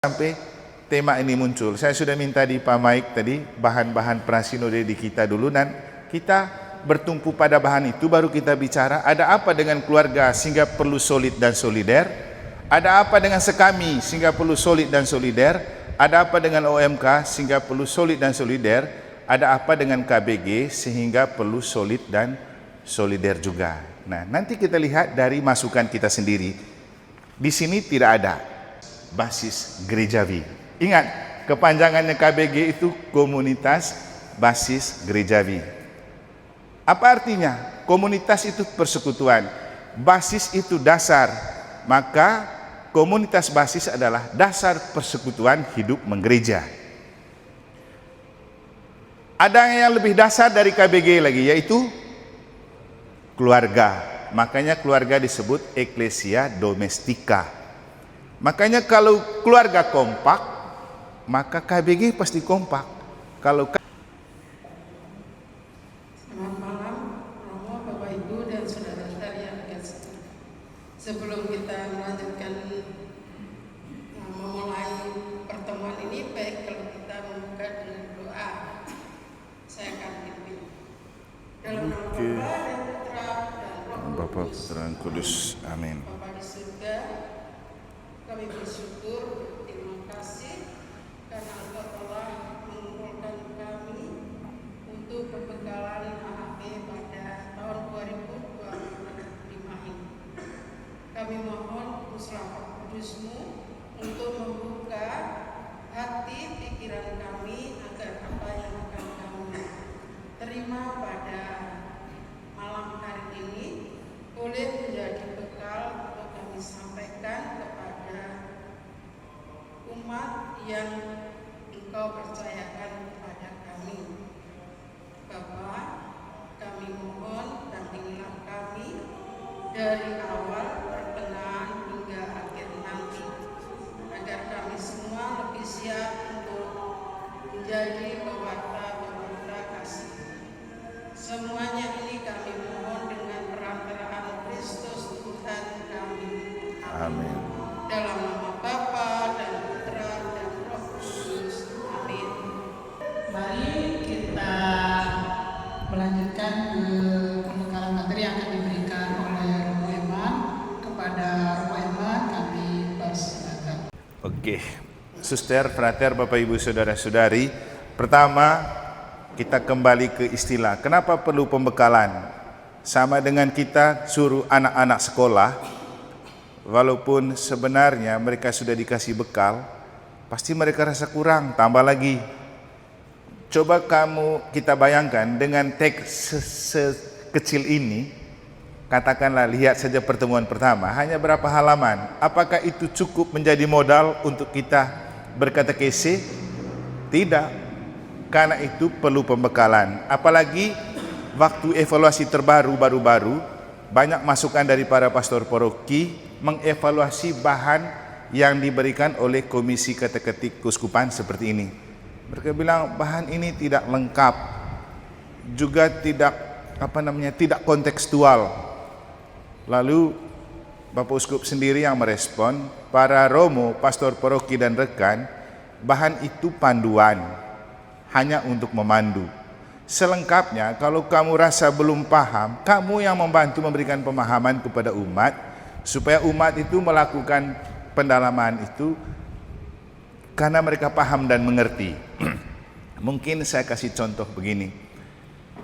sampai tema ini muncul. Saya sudah minta di Pak Maik tadi bahan-bahan prasinode di kita dulu, dan kita bertumpu pada bahan itu baru kita bicara ada apa dengan keluarga sehingga perlu solid dan solider, ada apa dengan sekami sehingga perlu solid dan solider, ada apa dengan OMK sehingga perlu solid dan solider, ada apa dengan KBG sehingga perlu solid dan solider juga. Nah, nanti kita lihat dari masukan kita sendiri. Di sini tidak ada basis gerejawi. Ingat, kepanjangannya KBG itu komunitas basis gerejawi. Apa artinya? Komunitas itu persekutuan, basis itu dasar, maka komunitas basis adalah dasar persekutuan hidup menggereja. Ada yang lebih dasar dari KBG lagi, yaitu keluarga. Makanya keluarga disebut Ecclesia Domestica. Makanya kalau keluarga kompak, maka KBG pasti kompak. Selamat malam, Romo, Bapak Ibu dan saudara-saudari yang dikasihi. Sebelum kita melanjutkan memulai pertemuan ini, baik kalau kita membuka dengan doa. Saya akan pimpin. Dalam nama Bapa dan Putra dan Roh Bapa, Kudus. Putra dan Kudus. Amin. Bapa di surga, kami bersyukur, terima kasih karena Engkau telah mengumpulkan kami untuk pembekalan AHP pada tahun 2025 ini. Kami mohon musyawarah kudus-Mu untuk membuka hati pikiran kami agar apa yang akan kami terima pada malam hari ini boleh menjadi bekal untuk kami sampaikan kepada umat yang Engkau percayakan kepada kami. Bapa, kami mohon dampingilah kami dari awal pertengahan hingga akhir nanti, agar kami semua lebih siap untuk menjadi pewarta-pewarta kasih. Semuanya ini kami mohon dengan perantaraan Kristus Tuhan kami. Amin. Dalam nama Bapa dan Putra dan Roh Kudus. Amin. Mari kita melanjutkan pembekalan materi yang akan diberikan oleh Romo Eman. Kepada Romo Eman kami persilakan. Oke, suster, frater, Bapak Ibu, saudara-saudari. Pertama, kita kembali ke istilah. Kenapa perlu pembekalan? Sama dengan kita suruh anak-anak sekolah, walaupun sebenarnya mereka sudah dikasih bekal, pasti mereka rasa kurang, tambah lagi. Coba kita bayangkan dengan teks sekecil ini, katakanlah lihat saja pertemuan pertama, hanya berapa halaman. Apakah itu cukup menjadi modal untuk kita berkatekese? Tidak, karena itu perlu pembekalan. Apalagi waktu evaluasi terbaru baru-baru, banyak masukan dari para pastor paroki mengevaluasi bahan yang diberikan oleh Komisi Kateketik Keuskupan seperti ini. Mereka bilang bahan ini tidak lengkap, juga tidak kontekstual. Lalu Bapak Uskup sendiri yang merespon, para romo, pastor paroki dan rekan, bahan itu panduan, hanya untuk memandu. Selengkapnya, kalau kamu rasa belum paham, kamu yang membantu memberikan pemahaman kepada umat, supaya umat itu melakukan pendalaman itu karena mereka paham dan mengerti. Mungkin saya kasih contoh begini.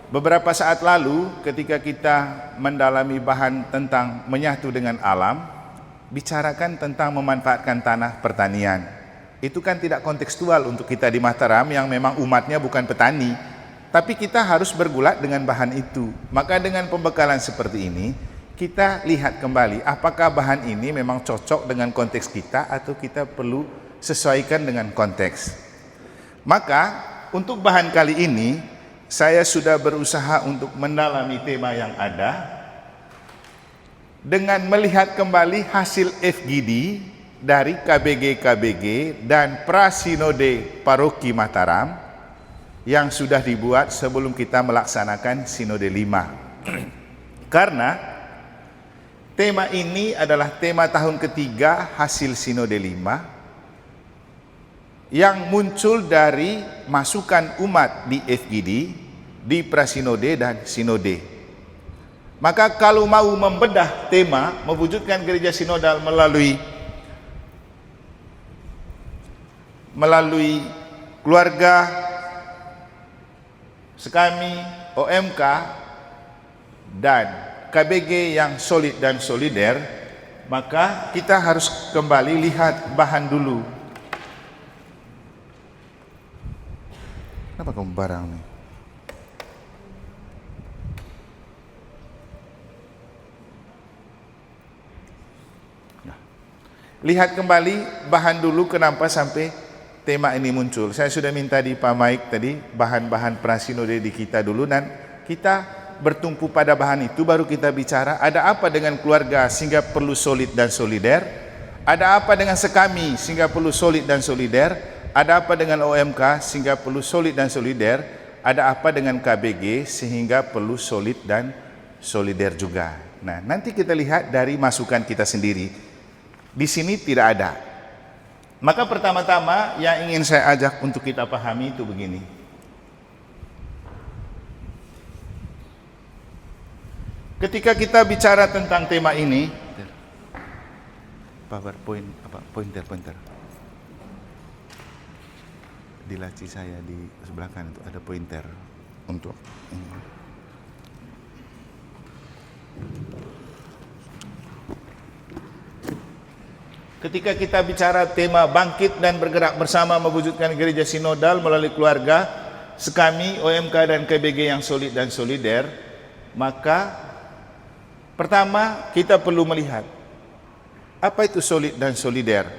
Beberapa saat lalu ketika kita mendalami bahan tentang menyatu dengan alam, bicarakan tentang memanfaatkan tanah pertanian. Itu kan tidak kontekstual untuk kita di Mataram yang memang umatnya bukan petani, tapi kita harus bergulat dengan bahan itu. Maka dengan pembekalan seperti ini, kita lihat kembali apakah bahan ini memang cocok dengan konteks kita atau kita perlu sesuaikan dengan konteks. Maka untuk bahan kali ini saya sudah berusaha untuk mendalami tema yang ada dengan melihat kembali hasil FGD dari KBG dan Prasinode Paroki Mataram yang sudah dibuat sebelum kita melaksanakan Sinode 5. Karena tema ini adalah tema tahun ketiga hasil Sinode 5 yang muncul dari masukan umat di FGD, di prasinode dan sinode. Maka kalau mau membedah tema mewujudkan gereja sinodal melalui keluarga, sekami, OMK, dan KBG yang solid dan solider, maka kita harus kembali lihat bahan dulu. Kenapa kamu barang nih? Nah, lihat kembali bahan dulu kenapa sampai tema ini muncul. Saya sudah minta di Pak Mike tadi bahan-bahan prasinode di kita dulu, dan kita bertumpu pada bahan itu baru kita bicara ada apa dengan keluarga sehingga perlu solid dan solider, ada apa dengan sekami sehingga perlu solid dan solider, ada apa dengan OMK sehingga perlu solid dan solider, ada apa dengan KBG sehingga perlu solid dan solider juga. Nah, nanti kita lihat dari masukan kita sendiri. Di sini tidak ada. Maka pertama-tama yang ingin saya ajak untuk kita pahami itu begini. Ketika kita bicara tentang tema ini, PowerPoint pointer. Di laci saya di sebelah kanan itu ada pointer untuk ini. Ketika kita bicara tema bangkit dan bergerak bersama mewujudkan gereja sinodal melalui keluarga, sekami, OMK dan KBG yang solid dan solider, maka pertama kita perlu melihat apa itu solid dan solider.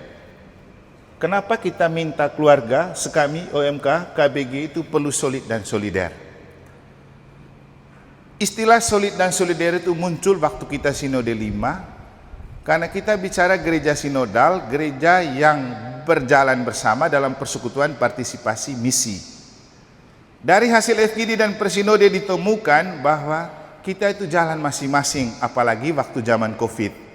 Kenapa kita minta keluarga, sekami, OMK, KBG itu perlu solid dan solider? Istilah solid dan solider itu muncul waktu kita sinode 5, karena kita bicara gereja sinodal, gereja yang berjalan bersama dalam persekutuan partisipasi misi. Dari hasil FGD dan persinode ditemukan bahwa kita itu jalan masing-masing, apalagi waktu zaman COVID.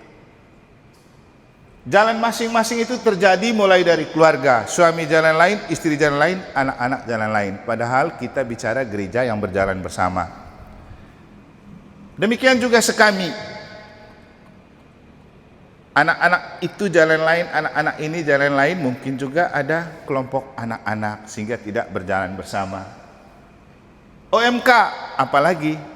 Jalan masing-masing itu terjadi mulai dari keluarga, suami jalan lain, istri jalan lain, anak-anak jalan lain. Padahal kita bicara gereja yang berjalan bersama. Demikian juga sekami. Anak-anak itu jalan lain, anak-anak ini jalan lain, mungkin juga ada kelompok anak-anak sehingga tidak berjalan bersama. OMK apalagi?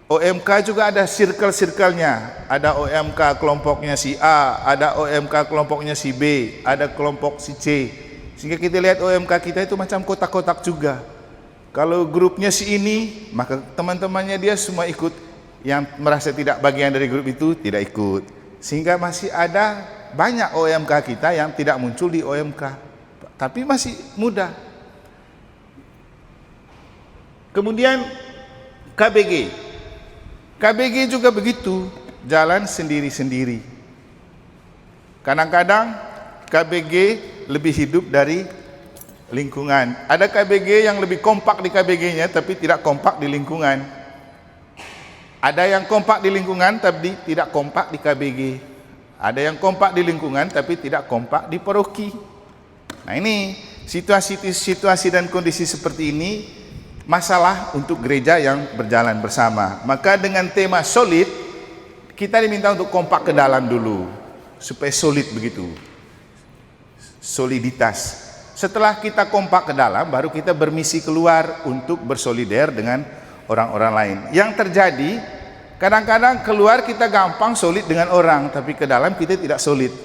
OMK juga ada circle-circle-nya. Ada OMK kelompoknya si A, ada OMK kelompoknya si B, ada kelompok si C. Sehingga kita lihat OMK kita itu macam kotak-kotak juga. Kalau grupnya si ini, maka teman-temannya dia semua ikut. Yang merasa tidak bagian dari grup itu tidak ikut. Sehingga masih ada banyak OMK kita yang tidak muncul di OMK, tapi masih muda. Kemudian KBG. KBG juga begitu, jalan sendiri-sendiri. Kadang-kadang KBG lebih hidup dari lingkungan. Ada KBG yang lebih kompak di KBG-nya tapi tidak kompak di lingkungan. Ada yang kompak di lingkungan tapi tidak kompak di KBG. Ada yang kompak di lingkungan tapi tidak kompak di paroki. Nah, ini situasi dan kondisi seperti ini masalah untuk gereja yang berjalan bersama. Maka dengan tema solid, kita diminta untuk kompak ke dalam dulu, supaya solid begitu. Soliditas. Setelah kita kompak ke dalam, baru kita bermisi keluar untuk bersolider dengan orang-orang lain. Yang terjadi, kadang-kadang keluar kita gampang solid dengan orang, tapi ke dalam kita tidak solid.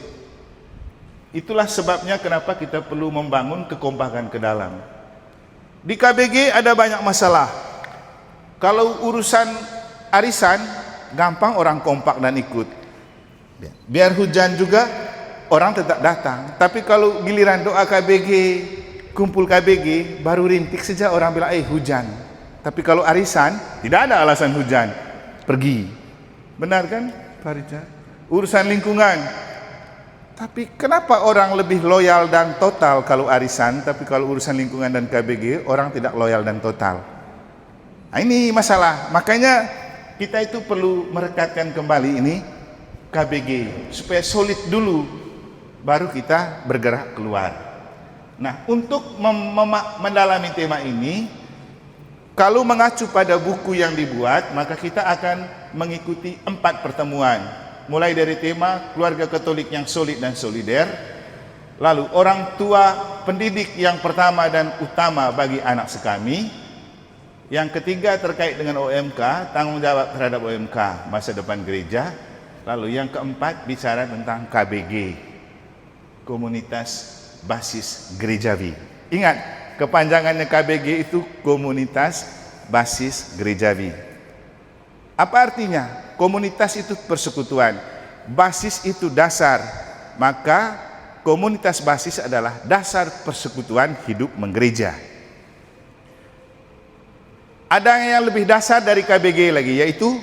Itulah sebabnya kenapa kita perlu membangun kekompakan ke dalam. Di KBG ada banyak masalah. Kalau urusan arisan, gampang orang kompak dan ikut. Biar hujan juga, orang tetap datang. Tapi kalau giliran doa KBG, kumpul KBG, baru rintik saja orang bilang, hujan. Tapi kalau arisan, tidak ada alasan hujan. Pergi. Benar kan, Pak Richard? Urusan lingkungan. Tapi kenapa orang lebih loyal dan total kalau arisan, tapi kalau urusan lingkungan dan KBG, orang tidak loyal dan total? Nah, ini masalah. Makanya kita itu perlu merekatkan kembali ini KBG, supaya solid dulu, baru kita bergerak keluar. Nah, untuk mendalami tema ini, kalau mengacu pada buku yang dibuat, maka kita akan mengikuti 4 pertemuan. Mulai dari tema keluarga Katolik yang solid dan solider, lalu orang tua pendidik yang pertama dan utama bagi anak sekami, yang ketiga terkait dengan OMK, tanggung jawab terhadap OMK, masa depan gereja, lalu yang keempat bicara tentang KBG, komunitas basis gerejawi. Ingat, kepanjangannya KBG itu komunitas basis gerejawi. Apa artinya? Komunitas itu persekutuan, basis itu dasar, maka komunitas basis adalah dasar persekutuan hidup menggereja. Ada yang lebih dasar dari KBG lagi, yaitu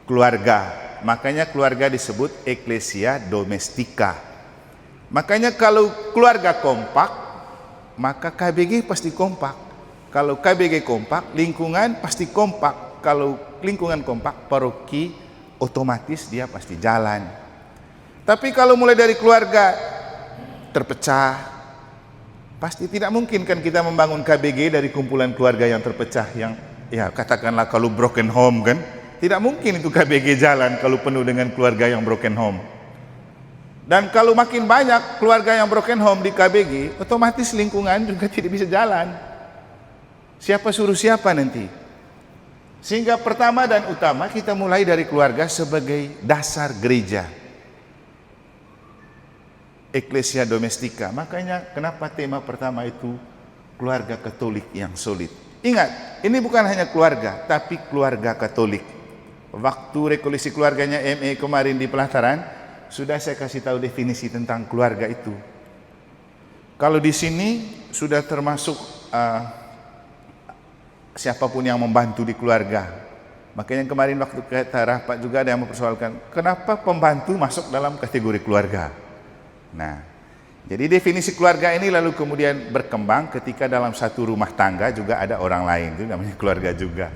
keluarga. Makanya keluarga disebut Ecclesia Domestica. Makanya kalau keluarga kompak, maka KBG pasti kompak. Kalau KBG kompak, lingkungan pasti kompak. Kalau lingkungan kompak, paroki otomatis dia pasti jalan. Tapi kalau mulai dari keluarga terpecah, pasti tidak mungkin kan kita membangun KBG dari kumpulan keluarga yang terpecah, yang ya katakanlah kalau broken home kan, tidak mungkin itu KBG jalan kalau penuh dengan keluarga yang broken home. Dan kalau makin banyak keluarga yang broken home di KBG, otomatis lingkungan juga tidak bisa jalan. Siapa suruh siapa nanti? Sehingga pertama dan utama kita mulai dari keluarga sebagai dasar gereja. Ecclesia Domestica. Makanya kenapa tema pertama itu keluarga Katolik yang solid. Ingat, ini bukan hanya keluarga, tapi keluarga Katolik. Waktu rekolisi keluarganya ME kemarin di pelataran, sudah saya kasih tahu definisi tentang keluarga itu. Kalau di sini sudah termasuk siapapun yang membantu di keluarga. Makanya kemarin waktu kita rapat juga ada yang mempersoalkan, kenapa pembantu masuk dalam kategori keluarga? Nah, jadi definisi keluarga ini lalu kemudian berkembang ketika dalam satu rumah tangga juga ada orang lain, itu namanya keluarga juga.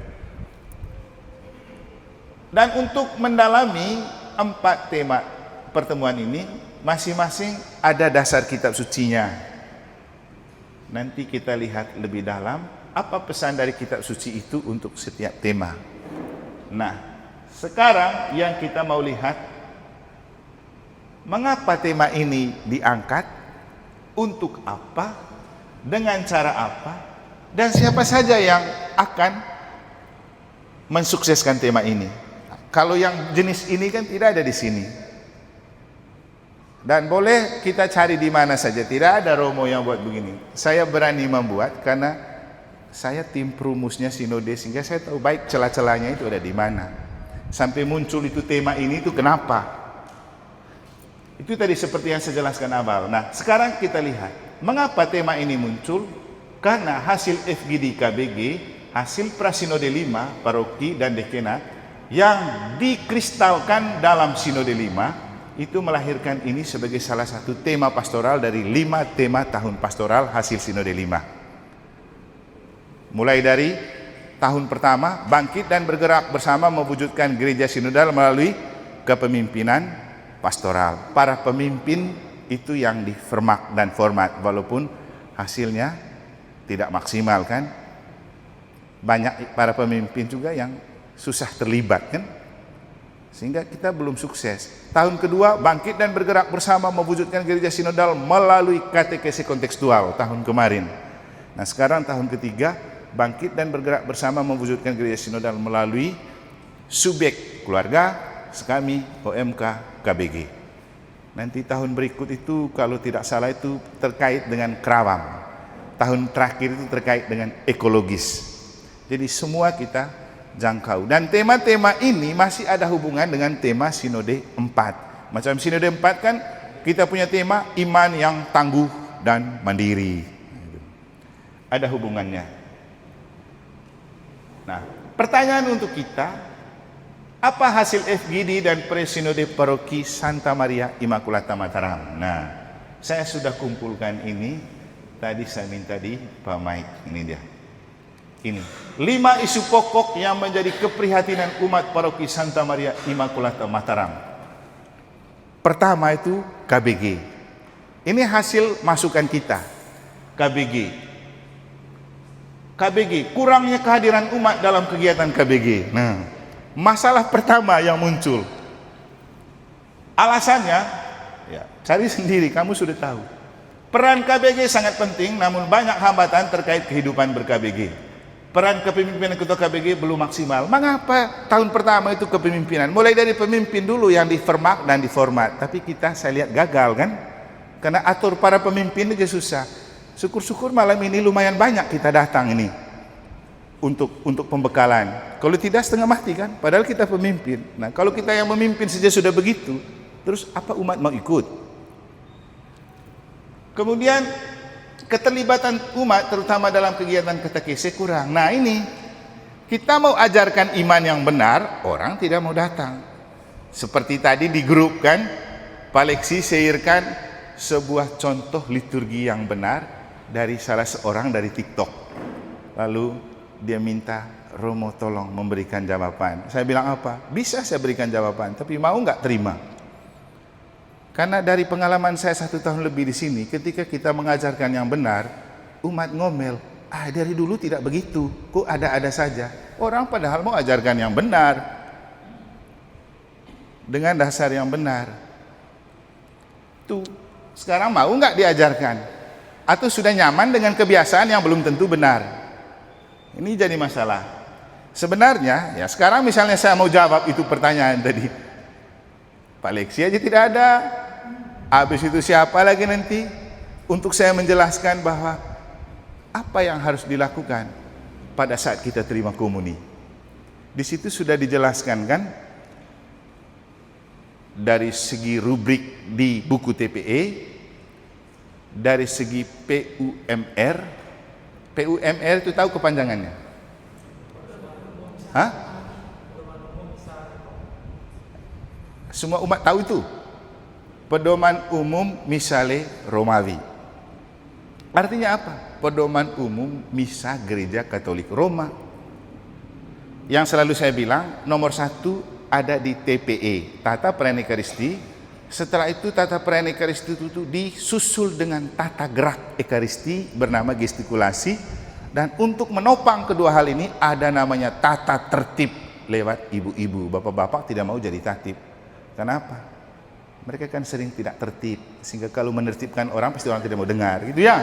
Dan untuk mendalami 4 tema pertemuan ini, masing-masing ada dasar kitab sucinya. Nanti kita lihat lebih dalam apa pesan dari kitab suci itu untuk setiap tema. Nah, sekarang yang kita mau lihat, mengapa tema ini diangkat, untuk apa, dengan cara apa, dan siapa saja yang akan mensukseskan tema ini. Kalau yang jenis ini kan tidak ada di sini. Dan boleh kita cari di mana saja, tidak ada Romo yang buat begini. Saya berani membuat karena saya tim perumusnya sinode, sehingga saya tahu baik celah-celahnya itu ada di mana. Sampai muncul itu tema ini itu kenapa? Itu tadi seperti yang saya jelaskan awal. Nah, sekarang kita lihat mengapa tema ini muncul? Karena hasil FGD KBG, hasil Prasinode 5 paroki dan dekenat yang dikristalkan dalam Sinode 5 itu melahirkan ini sebagai salah satu tema pastoral dari 5 tema tahun pastoral hasil Sinode 5. Mulai dari tahun pertama, bangkit dan bergerak bersama mewujudkan gereja sinodal melalui kepemimpinan pastoral. Para pemimpin itu yang diformat dan format, walaupun hasilnya tidak maksimal kan. Banyak para pemimpin juga yang susah terlibat kan, sehingga kita belum sukses. Tahun kedua, bangkit dan bergerak bersama mewujudkan gereja sinodal melalui katekesi kontekstual tahun kemarin. Nah, sekarang tahun ketiga, bangkit dan bergerak bersama mewujudkan gereja sinodal melalui subjek keluarga, sekami, OMK, KBG. Nanti tahun berikut itu kalau tidak salah itu terkait dengan Kerawang. Tahun terakhir itu terkait dengan ekologis. Jadi semua kita jangkau. Dan tema-tema ini masih ada hubungan dengan tema Sinode 4. Macam Sinode 4 kan kita punya tema iman yang tangguh dan mandiri. Ada hubungannya. Nah, pertanyaan untuk kita, apa hasil FGD dan Presinode Paroki Santa Maria Immaculata Mataram? Nah, saya sudah kumpulkan ini. Tadi saya minta di Pak Mike, ini dia. Ini 5 isu pokok yang menjadi keprihatinan umat Paroki Santa Maria Immaculata Mataram. Pertama itu KBG. Ini hasil masukan kita, KBG. KBG, kurangnya kehadiran umat dalam kegiatan KBG. Nah, masalah pertama yang muncul. Alasannya, ya, cari sendiri, kamu sudah tahu. Peran KBG sangat penting, namun banyak hambatan terkait kehidupan ber-KBG. Peran kepemimpinan ketua KBG belum maksimal. Mengapa tahun pertama itu kepemimpinan? Mulai dari pemimpin dulu yang diformat dan diformat. Tapi kita saya lihat gagal kan? Karena atur para pemimpin aja susah. Syukur-syukur malam ini lumayan banyak kita datang ini untuk pembekalan. Kalau tidak setengah mati kan? Padahal kita pemimpin. Nah, kalau kita yang memimpin saja sudah begitu, terus apa umat mau ikut? Kemudian keterlibatan umat terutama dalam kegiatan katekese kurang. Nah, ini kita mau ajarkan iman yang benar, orang tidak mau datang. Seperti tadi di grup kan, Pak Leksi sharekan sebuah contoh liturgi yang benar dari salah seorang dari TikTok. Lalu dia minta, Romo tolong memberikan jawaban. Saya bilang apa? Bisa saya berikan jawaban, tapi mau nggak terima? Karena dari pengalaman saya 1 tahun lebih di sini, ketika kita mengajarkan yang benar, umat ngomel, dari dulu tidak begitu, kok ada-ada saja. Orang padahal mau ajarkan yang benar, dengan dasar yang benar. Tuh, sekarang mau nggak diajarkan? Atau sudah nyaman dengan kebiasaan yang belum tentu benar? Ini jadi masalah. Sebenarnya, ya sekarang misalnya saya mau jawab itu pertanyaan tadi, Pak Leksi aja tidak ada. Habis itu siapa lagi nanti untuk saya menjelaskan bahwa apa yang harus dilakukan pada saat kita terima komuni. Di situ sudah dijelaskan kan, dari segi rubrik di buku TPE, dari segi PUMR. PUMR itu tahu kepanjangannya? Hah? Semua umat tahu itu? Pedoman umum Misale Romawi. Artinya apa? Pedoman umum Misa Gereja Katolik Roma. Yang selalu saya bilang, nomor 1 ada di TPE, Tata Perayaan Ekaristi. Setelah itu tata perayaan Ekaristi itu disusul dengan tata gerak Ekaristi bernama gestikulasi. Dan untuk menopang kedua hal ini ada namanya tata tertib lewat ibu-ibu. Bapak-bapak tidak mau jadi tatib. Kenapa? Mereka kan sering tidak tertib, sehingga kalau menertibkan orang pasti orang tidak mau dengar, gitu ya.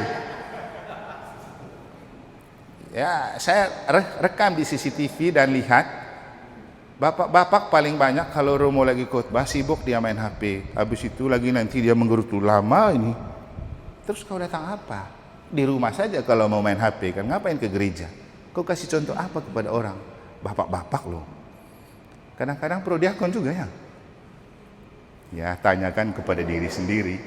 Ya, saya rekam di CCTV dan lihat bapak-bapak paling banyak kalau Romo lagi khotbah sibuk dia main HP. Habis itu lagi nanti dia menggerutu lama ini. Terus kau datang apa? Di rumah saja kalau mau main HP kan, ngapain ke gereja? Kau kasih contoh apa kepada orang? Bapak-bapak loh. Kadang-kadang prodiakon juga ya. Ya, tanyakan kepada diri sendiri.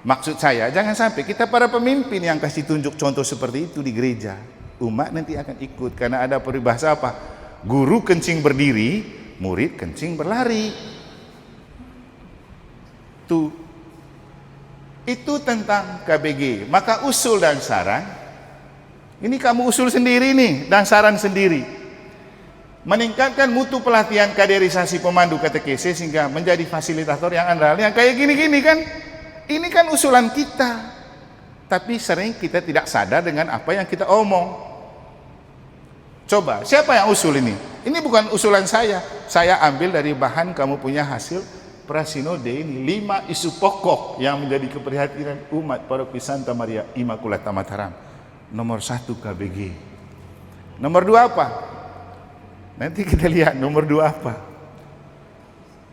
Maksud saya, jangan sampai kita para pemimpin yang kasih tunjuk contoh seperti itu di gereja. Umat nanti akan ikut, karena ada peribahasa apa? Guru kencing berdiri, murid kencing berlari. Tuh. Itu tentang KBG. Maka usul dan saran, ini kamu usul sendiri nih, dan saran sendiri. Meningkatkan mutu pelatihan kaderisasi pemandu katekese sehingga menjadi fasilitator yang andal, yang kayak gini-gini kan. Ini kan usulan kita, tapi sering kita tidak sadar dengan apa yang kita omong. Coba, siapa yang usul ini? Ini bukan usulan saya ambil dari bahan kamu punya hasil prasinode ini, 5 isu pokok yang menjadi keprihatinan umat Paroki Santa Maria Immaculata Mataram. Nomor 1 KBG. Nomor 2 apa? Nanti kita lihat nomor 2 apa.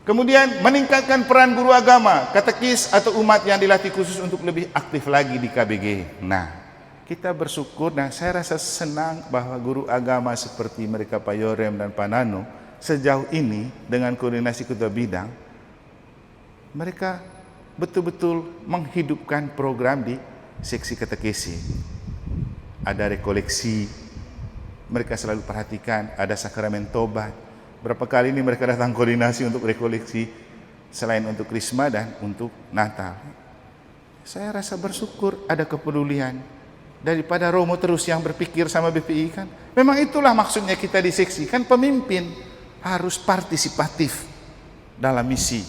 Kemudian meningkatkan peran guru agama, katekis atau umat yang dilatih khusus untuk lebih aktif lagi di KBG. Nah, kita bersyukur dan saya rasa senang bahwa guru agama seperti mereka Pak Yorem dan Pak Nano sejauh ini dengan koordinasi ketua bidang, mereka betul-betul menghidupkan program di seksi katekesi. Ada rekoleksi, mereka selalu perhatikan, ada sakramen tobat. Berapa kali ini mereka datang koordinasi untuk rekoleksi selain untuk Krisma dan untuk Natal. Saya rasa bersyukur ada kepedulian daripada Romo terus yang berpikir sama BPI kan. Memang itulah maksudnya kita di seksi kan, pemimpin harus partisipatif dalam misi.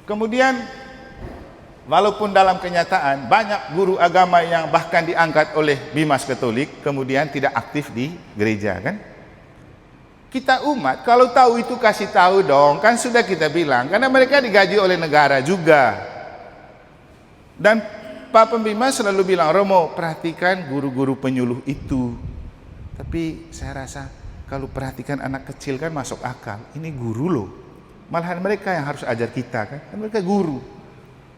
Kemudian Walaupun dalam kenyataan banyak guru agama yang bahkan diangkat oleh Bimas Katolik kemudian tidak aktif di gereja, kan? Kita umat kalau tahu itu kasih tahu dong, kan sudah kita bilang, karena mereka digaji oleh negara juga. Dan Pak Pembina selalu bilang, Romo, perhatikan guru-guru penyuluh itu. Tapi saya rasa kalau perhatikan anak kecil kan masuk akal. Ini guru loh. Malahan mereka yang harus ajar kita, kan? Mereka guru.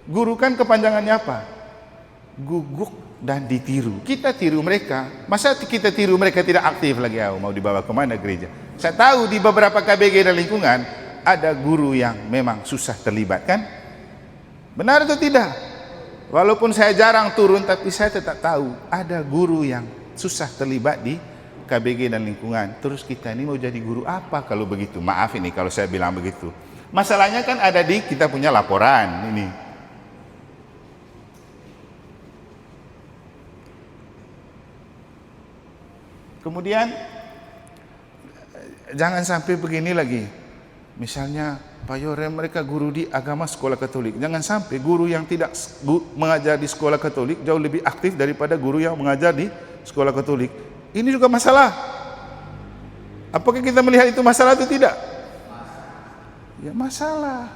Guru kan kepanjangannya apa? Guguk dan ditiru. Kita tiru mereka. Masa kita tiru mereka tidak aktif lagi? Mau dibawa kemana gereja? Saya tahu di beberapa KBG dan lingkungan ada guru yang memang susah terlibat, kan? Benar atau tidak? Walaupun saya jarang turun, tapi saya tetap tahu ada guru yang susah terlibat di KBG dan lingkungan. Terus kita ini mau jadi guru apa kalau begitu? Maaf ini kalau saya bilang begitu. Masalahnya kan ada di kita punya laporan ini. Kemudian jangan sampai begini lagi. Misalnya Pak Yore, mereka guru di agama sekolah Katolik. Jangan sampai guru yang tidak mengajar di sekolah Katolik jauh lebih aktif daripada guru yang mengajar di sekolah Katolik. Ini juga masalah. Apakah kita melihat itu masalah atau tidak? Ya masalah.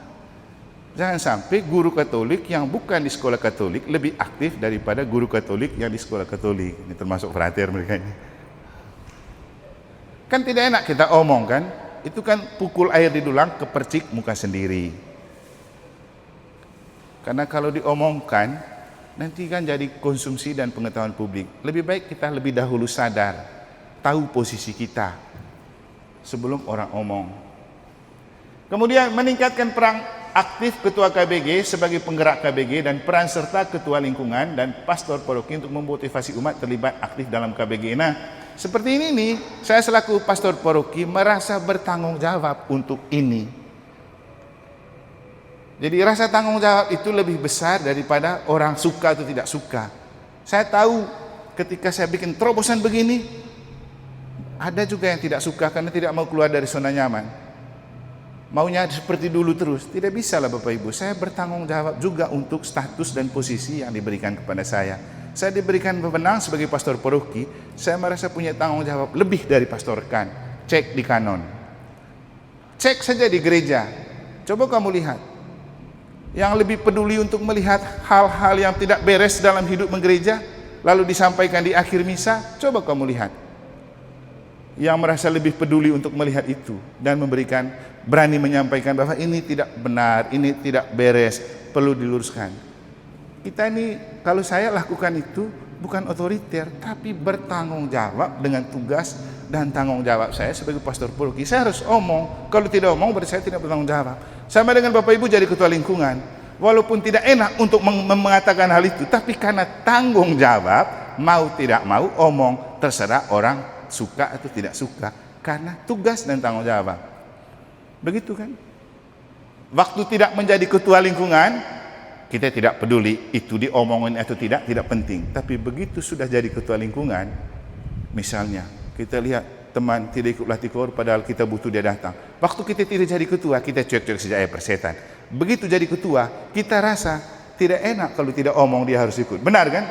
Jangan sampai guru Katolik yang bukan di sekolah Katolik lebih aktif daripada guru Katolik yang di sekolah Katolik. Ini termasuk frater mereka ini. Kan tidak enak kita omong, kan? Itu kan pukul air di dulang kepercik muka sendiri. Karena kalau diomongkan nanti kan jadi konsumsi dan pengetahuan publik. Lebih baik kita lebih dahulu sadar, tahu posisi kita sebelum orang omong. Kemudian meningkatkan peran aktif ketua KBG sebagai penggerak KBG dan peran serta ketua lingkungan dan pastor paroki untuk memotivasi umat terlibat aktif dalam KBG. Nah, seperti ini nih, saya selaku pastor paroki merasa bertanggung jawab untuk ini. Jadi rasa tanggung jawab itu lebih besar daripada orang suka atau tidak suka. Saya tahu ketika saya bikin terobosan begini, ada juga yang tidak suka karena tidak mau keluar dari zona nyaman. Maunya seperti dulu terus. Tidak bisa lah Bapak Ibu. Saya bertanggung jawab juga untuk status dan posisi yang diberikan kepada saya. Saya diberikan wewenang sebagai pastor paroki, saya merasa punya tanggung jawab lebih dari pastor rekan. Cek di kanon. Cek saja di gereja. Coba kamu lihat. Yang lebih peduli untuk melihat hal-hal yang tidak beres dalam hidup menggereja, lalu disampaikan di akhir misa, coba kamu lihat. Yang merasa lebih peduli untuk melihat itu dan memberikan, berani menyampaikan bahwa ini tidak benar, ini tidak beres, perlu diluruskan. Kita ini, kalau saya lakukan itu bukan otoriter, tapi bertanggung jawab dengan tugas dan tanggung jawab saya sebagai pastor paroki. Saya harus omong, kalau tidak omong berarti saya tidak bertanggung jawab. Sama dengan Bapak Ibu jadi ketua lingkungan, walaupun tidak enak untuk mengatakan hal itu, tapi karena tanggung jawab, mau tidak mau omong, terserah orang suka atau tidak suka, karena tugas dan tanggung jawab. Begitu kan? Waktu tidak menjadi ketua lingkungan, kita tidak peduli itu diomongin atau tidak penting. Tapi begitu sudah jadi ketua lingkungan, misalnya kita lihat teman tidak ikut latih kor padahal kita butuh dia datang. Waktu kita tidak jadi ketua, kita cuek-cuek saja persetan. Begitu jadi ketua, kita rasa tidak enak kalau tidak omong dia harus ikut. Benar kan?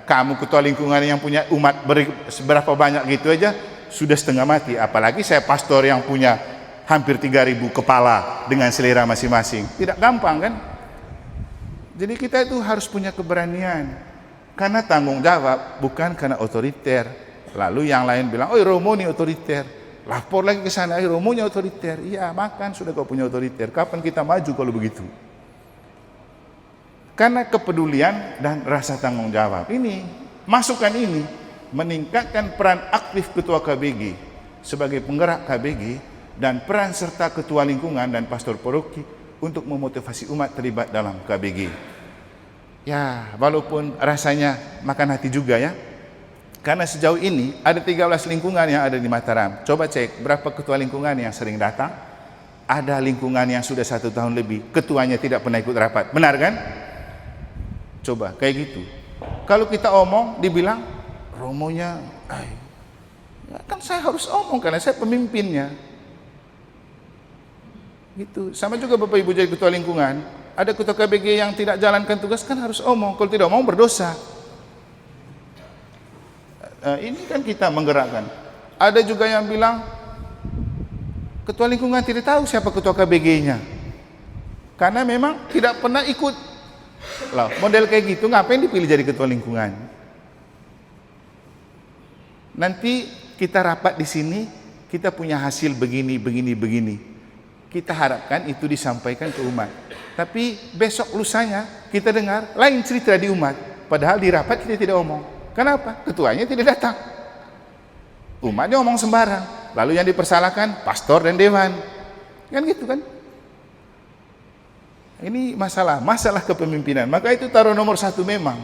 Kamu ketua lingkungan yang punya umat seberapa banyak gitu aja sudah setengah mati. Apalagi saya pastor yang punya hampir 3.000 kepala dengan selera masing-masing. Tidak gampang kan? Jadi kita itu harus punya keberanian. Karena tanggung jawab, bukan karena otoriter. Lalu yang lain bilang, oh Romo ini otoriter. Lapor lagi ke sana, Romo nya otoriter. Iya, makan sudah kau punya otoriter. Kapan kita maju kalau begitu? Karena kepedulian dan rasa tanggung jawab. Ini, masukan ini, meningkatkan peran aktif ketua KBG sebagai penggerak KBG dan peran serta ketua lingkungan dan pastor paroki untuk memotivasi umat terlibat dalam KBG. Ya, walaupun rasanya makan hati juga ya. Karena sejauh ini ada 13 lingkungan yang ada di Mataram. Coba cek berapa ketua lingkungan yang sering datang. Ada lingkungan yang sudah 1 tahun lebih, ketuanya tidak pernah ikut rapat. Benar kan? Coba, kayak gitu. Kalau kita omong, dibilang, Romonya, ya kan saya harus omong karena saya pemimpinnya. Gitu. Sama juga Bapak Ibu jadi ketua lingkungan, Ada ketua KBG yang tidak jalankan tugas kan harus omong, kalau tidak omong berdosa. Ini kan kita menggerakkan. Ada juga yang bilang ketua lingkungan tidak tahu siapa ketua KBG-nya, karena memang tidak pernah ikut. Loh, model kayak gitu ngapain dipilih jadi ketua lingkungan? Nanti kita rapat di sini, kita punya hasil begini. Kita harapkan itu disampaikan ke umat. Tapi besok lusanya kita dengar lain cerita di umat. Padahal di rapat kita tidak omong. Kenapa? Ketuanya tidak datang. Umatnya omong sembarang. Lalu yang dipersalahkan pastor dan dewan. Kan gitu kan? Ini masalah kepemimpinan. Maka itu taruh nomor 1 memang.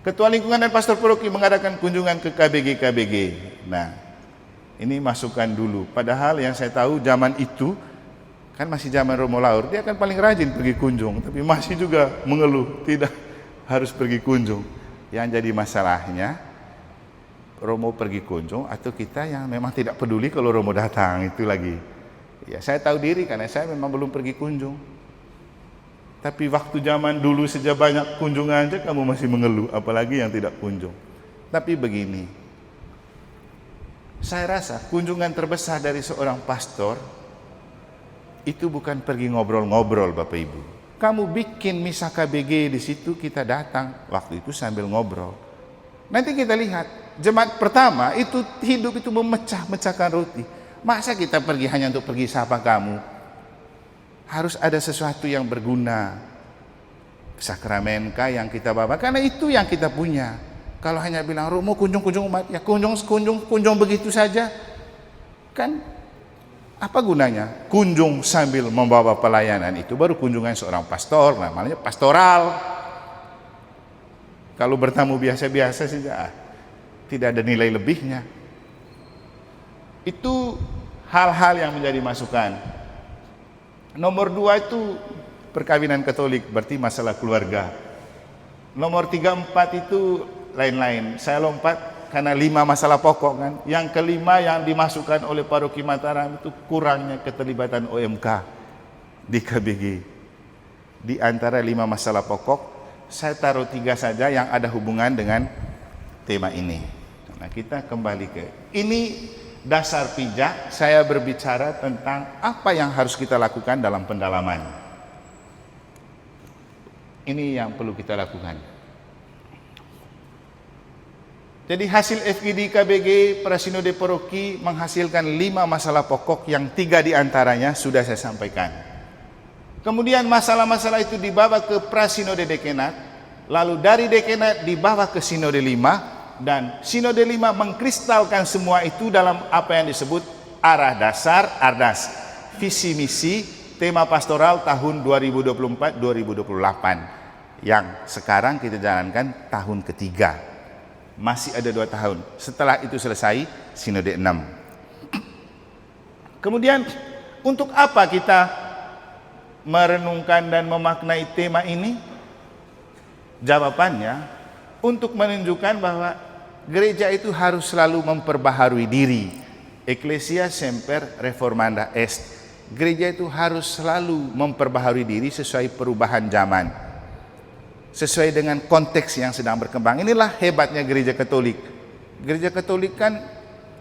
Ketua lingkungan dan pastor paroki mengadakan kunjungan ke KBG. Nah, ini masukan dulu. Padahal yang saya tahu zaman itu kan masih zaman Romo Laur, dia kan paling rajin pergi kunjung, tapi masih juga mengeluh tidak harus pergi kunjung. Yang jadi masalahnya Romo pergi kunjung atau kita yang memang tidak peduli kalau Romo datang, itu lagi. Ya, saya tahu diri karena saya memang belum pergi kunjung. Tapi waktu zaman dulu sejak banyak kunjungan aja kamu masih mengeluh, apalagi yang tidak kunjung. Tapi begini, saya rasa kunjungan terbesar dari seorang pastor itu bukan pergi ngobrol-ngobrol, Bapak Ibu. Kamu bikin misa KBG di situ, kita datang waktu itu sambil ngobrol. Nanti kita lihat jemaat pertama itu hidup itu memecah-mecahkan roti. Masa kita pergi hanya untuk pergi sapa kamu? Harus ada sesuatu yang berguna. Sakramenkah yang kita bawa? Karena itu yang kita punya. Kalau hanya bilang Romo kunjung-kunjung umat, ya kunjung begitu saja, kan apa gunanya? Kunjung sambil membawa pelayanan itu baru kunjungan seorang pastor, namanya pastoral. Kalau bertamu biasa-biasa saja, tidak ada nilai lebihnya. Itu hal-hal yang menjadi masukan. Nomor 2 itu perkawinan Katolik, berarti masalah keluarga. Nomor 3, 4 itu lain-lain. Saya lompat karena 5 masalah pokok kan. Yang kelima yang dimasukkan oleh Paroki Mataram itu kurangnya keterlibatan OMK di KBG. Di antara 5 masalah pokok, saya taruh 3 saja yang ada hubungan dengan tema ini. Nah, kita kembali ke ini. Dasar pijak, saya berbicara tentang apa yang harus kita lakukan dalam pendalaman. Ini yang perlu kita lakukan. Jadi hasil FGD KBG Prasinode Paroki menghasilkan 5 masalah pokok yang 3 diantaranya sudah saya sampaikan. Kemudian masalah-masalah itu dibawa ke Prasinode Dekenat, lalu dari Dekenat dibawa ke Sinode 5, dan Sinode 5 mengkristalkan semua itu dalam apa yang disebut arah dasar Ardas, visi misi tema pastoral tahun 2024-2028 yang sekarang kita jalankan tahun ketiga. Masih ada 2 tahun. Setelah itu selesai Sinode 6. Kemudian untuk apa kita merenungkan dan memaknai tema ini? Jawabannya untuk menunjukkan bahwa gereja itu harus selalu memperbaharui diri. Ecclesia semper reformanda est. Gereja itu harus selalu memperbaharui diri sesuai perubahan zaman, sesuai dengan konteks yang sedang berkembang. Inilah hebatnya gereja Katolik. Gereja Katolik kan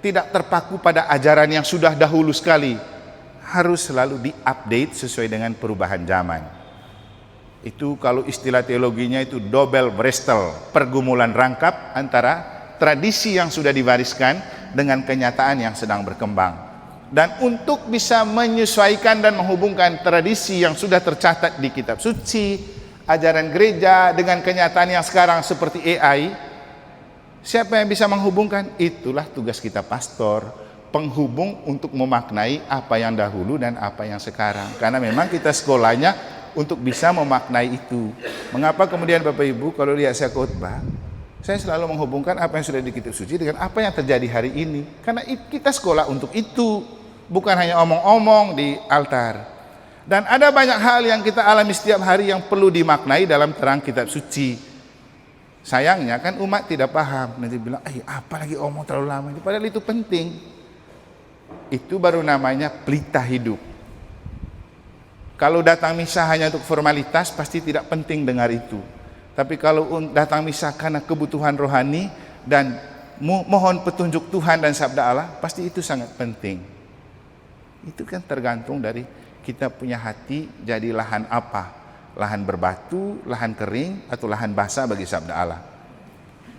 tidak terpaku pada ajaran yang sudah dahulu sekali. Harus selalu diupdate sesuai dengan perubahan zaman. Itu kalau istilah teologinya itu double brestel, pergumulan rangkap antara tradisi yang sudah diwariskan dengan kenyataan yang sedang berkembang. Dan untuk bisa menyesuaikan dan menghubungkan tradisi yang sudah tercatat di kitab suci, ajaran gereja dengan kenyataan yang sekarang seperti AI, siapa yang bisa menghubungkan? Itulah tugas kita pastor, penghubung untuk memaknai apa yang dahulu dan apa yang sekarang. Karena memang kita sekolahnya untuk bisa memaknai itu. Mengapa kemudian Bapak Ibu kalau lihat saya khotbah, saya selalu menghubungkan apa yang sudah di kitab suci dengan apa yang terjadi hari ini. Karena kita sekolah untuk itu, bukan hanya omong-omong di altar. Dan ada banyak hal yang kita alami setiap hari yang perlu dimaknai dalam terang kitab suci. Sayangnya kan umat tidak paham. Nanti bilang, apa lagi omong terlalu lama. Padahal itu penting. Itu baru namanya pelita hidup. Kalau datang misa hanya untuk formalitas, pasti tidak penting dengar itu. Tapi kalau datang misa karena kebutuhan rohani dan mohon petunjuk Tuhan dan sabda Allah, pasti itu sangat penting. Itu kan tergantung dari kita punya hati jadi lahan apa? Lahan berbatu, lahan kering, atau lahan basah bagi sabda Allah.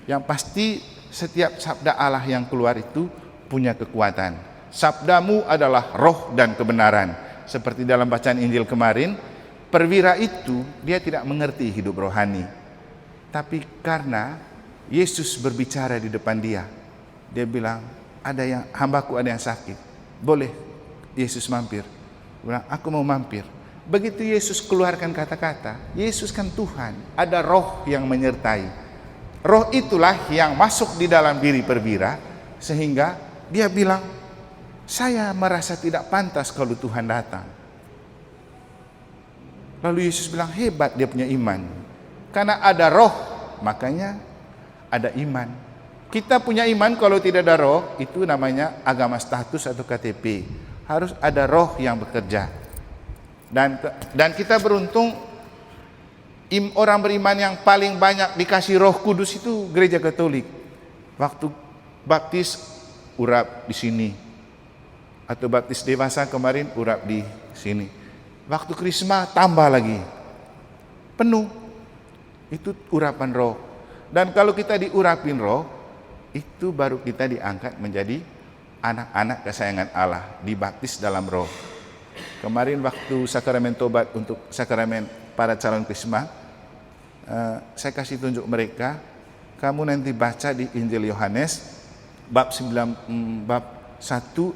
Yang pasti setiap sabda Allah yang keluar itu punya kekuatan. Sabdamu adalah roh dan kebenaran. Seperti dalam bacaan Injil kemarin, perwira itu dia tidak mengerti hidup rohani. Tapi karena Yesus berbicara di depan dia bilang, ada yang hambaku ada yang sakit, boleh Yesus mampir? Bilang, aku mau mampir. Begitu Yesus keluarkan kata-kata, Yesus kan Tuhan, ada roh yang menyertai. Roh itulah yang masuk di dalam diri perwira, sehingga dia bilang, saya merasa tidak pantas kalau Tuhan datang. Lalu Yesus bilang, hebat dia punya iman. Karena ada roh, makanya ada iman. Kita punya iman kalau tidak ada roh, itu namanya agama status atau KTP. Harus ada roh yang bekerja. Dan kita beruntung, orang beriman yang paling banyak dikasih Roh Kudus itu gereja Katolik. Waktu baptis urap di sini, atau baptis dewasa kemarin urap di sini. Waktu Krisma tambah lagi, penuh. Itu urapan roh. Dan kalau kita diurapin roh, itu baru kita diangkat menjadi anak-anak kesayangan Allah, dibaptis dalam roh. Kemarin waktu sakramen tobat untuk sakramen para calon Krisma, saya kasih tunjuk mereka, kamu nanti baca di Injil Yohanes bab 1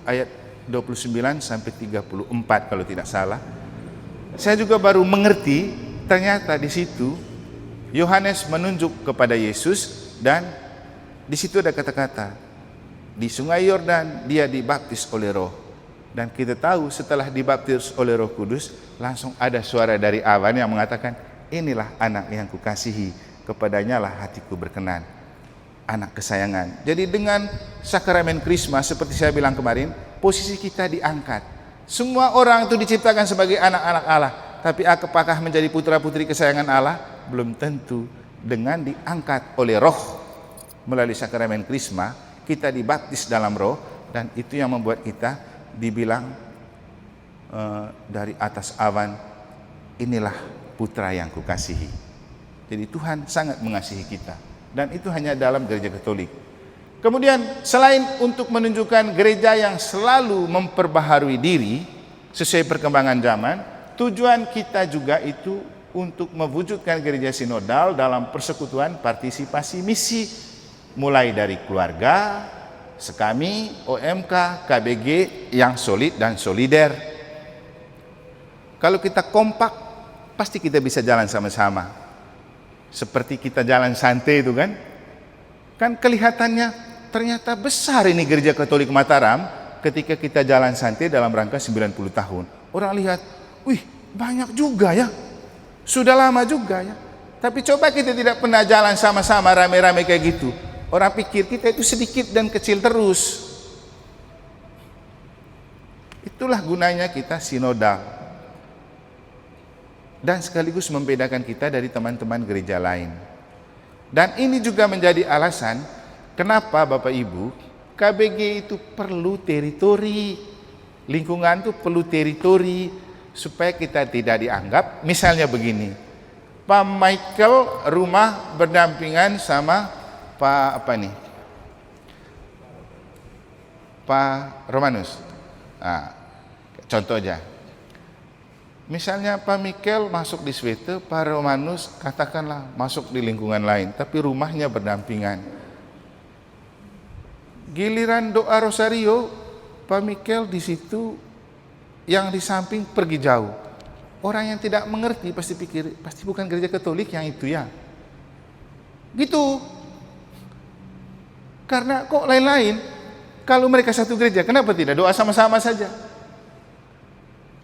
ayat 29 sampai 34 kalau tidak salah. Saya juga baru mengerti, ternyata di situ Yohanes menunjuk kepada Yesus, dan di situ ada kata-kata, di Sungai Yordan dia dibaptis oleh Roh. Dan kita tahu setelah dibaptis oleh Roh Kudus, langsung ada suara dari awan yang mengatakan, inilah anak yang kukasihi, kepadanya lah hatiku berkenan, anak kesayangan. Jadi dengan sakramen Krisma seperti saya bilang kemarin, posisi kita diangkat. Semua orang itu diciptakan sebagai anak-anak Allah, tapi apakah menjadi putra-putri kesayangan Allah? Belum tentu. Dengan diangkat oleh Roh melalui sakramen Krisma, kita dibaptis dalam Roh, dan itu yang membuat kita dibilang dari atas awan, inilah putra yang kukasihi. Jadi Tuhan sangat mengasihi kita, dan itu hanya dalam gereja Katolik. Kemudian selain untuk menunjukkan gereja yang selalu memperbaharui diri sesuai perkembangan zaman, tujuan kita juga itu untuk mewujudkan gereja sinodal dalam persekutuan partisipasi misi, mulai dari keluarga, sekami, OMK, KBG yang solid dan solider. Kalau kita kompak, pasti kita bisa jalan sama-sama. Seperti kita jalan santai itu kan. Kan kelihatannya ternyata besar ini gereja Katolik Mataram ketika kita jalan santai dalam rangka 90 tahun. Orang lihat, wih banyak juga ya. Sudah lama juga ya. Tapi coba kita tidak pernah jalan sama-sama rame-rame kayak gitu. Orang pikir kita itu sedikit dan kecil terus. Itulah gunanya kita sinodal. Dan sekaligus membedakan kita dari teman-teman gereja lain. Dan ini juga menjadi alasan kenapa Bapak Ibu, KBG itu perlu teritori. Lingkungan itu perlu teritori supaya kita tidak dianggap, misalnya begini, Pak Michael rumah berdampingan sama Pak Romanus. Nah, contoh aja. Misalnya Pak Michael masuk di Swete, Pak Romanus katakanlah masuk di lingkungan lain, tapi rumahnya berdampingan. Giliran doa rosario, Pak Michael di situ, yang di samping pergi jauh. Orang yang tidak mengerti pasti pikir, pasti bukan gereja Katolik yang itu ya. Gitu. Karena kok lain-lain, kalau mereka satu gereja, kenapa tidak doa sama-sama saja?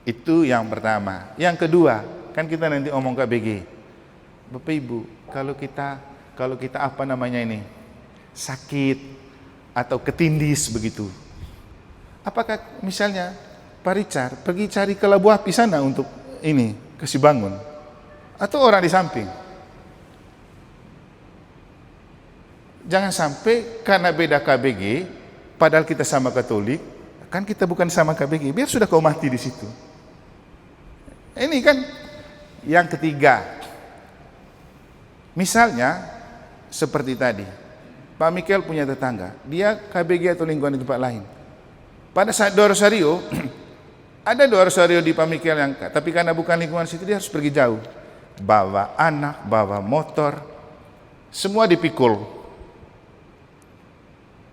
Itu yang pertama. Yang kedua, kan kita nanti omong KBG. Bapak Ibu, kalau kita apa namanya ini, sakit atau ketindis begitu, apakah misalnya Pak Richard pergi cari ke Labu Api sana untuk ini kasih bangun, atau orang di samping. Jangan sampai karena beda KBG, padahal kita sama Katolik, kan kita bukan sama KBG, biar sudah kau mati di situ. Ini kan yang ketiga. Misalnya seperti tadi, Pak Mikel punya tetangga, dia KBG atau lingkungan di tempat lain. Pada saat doa rosario, ada doa rosario di Pak Mikel yang, tapi karena bukan lingkungan situ dia harus pergi jauh. Bawa anak, bawa motor, semua dipikul.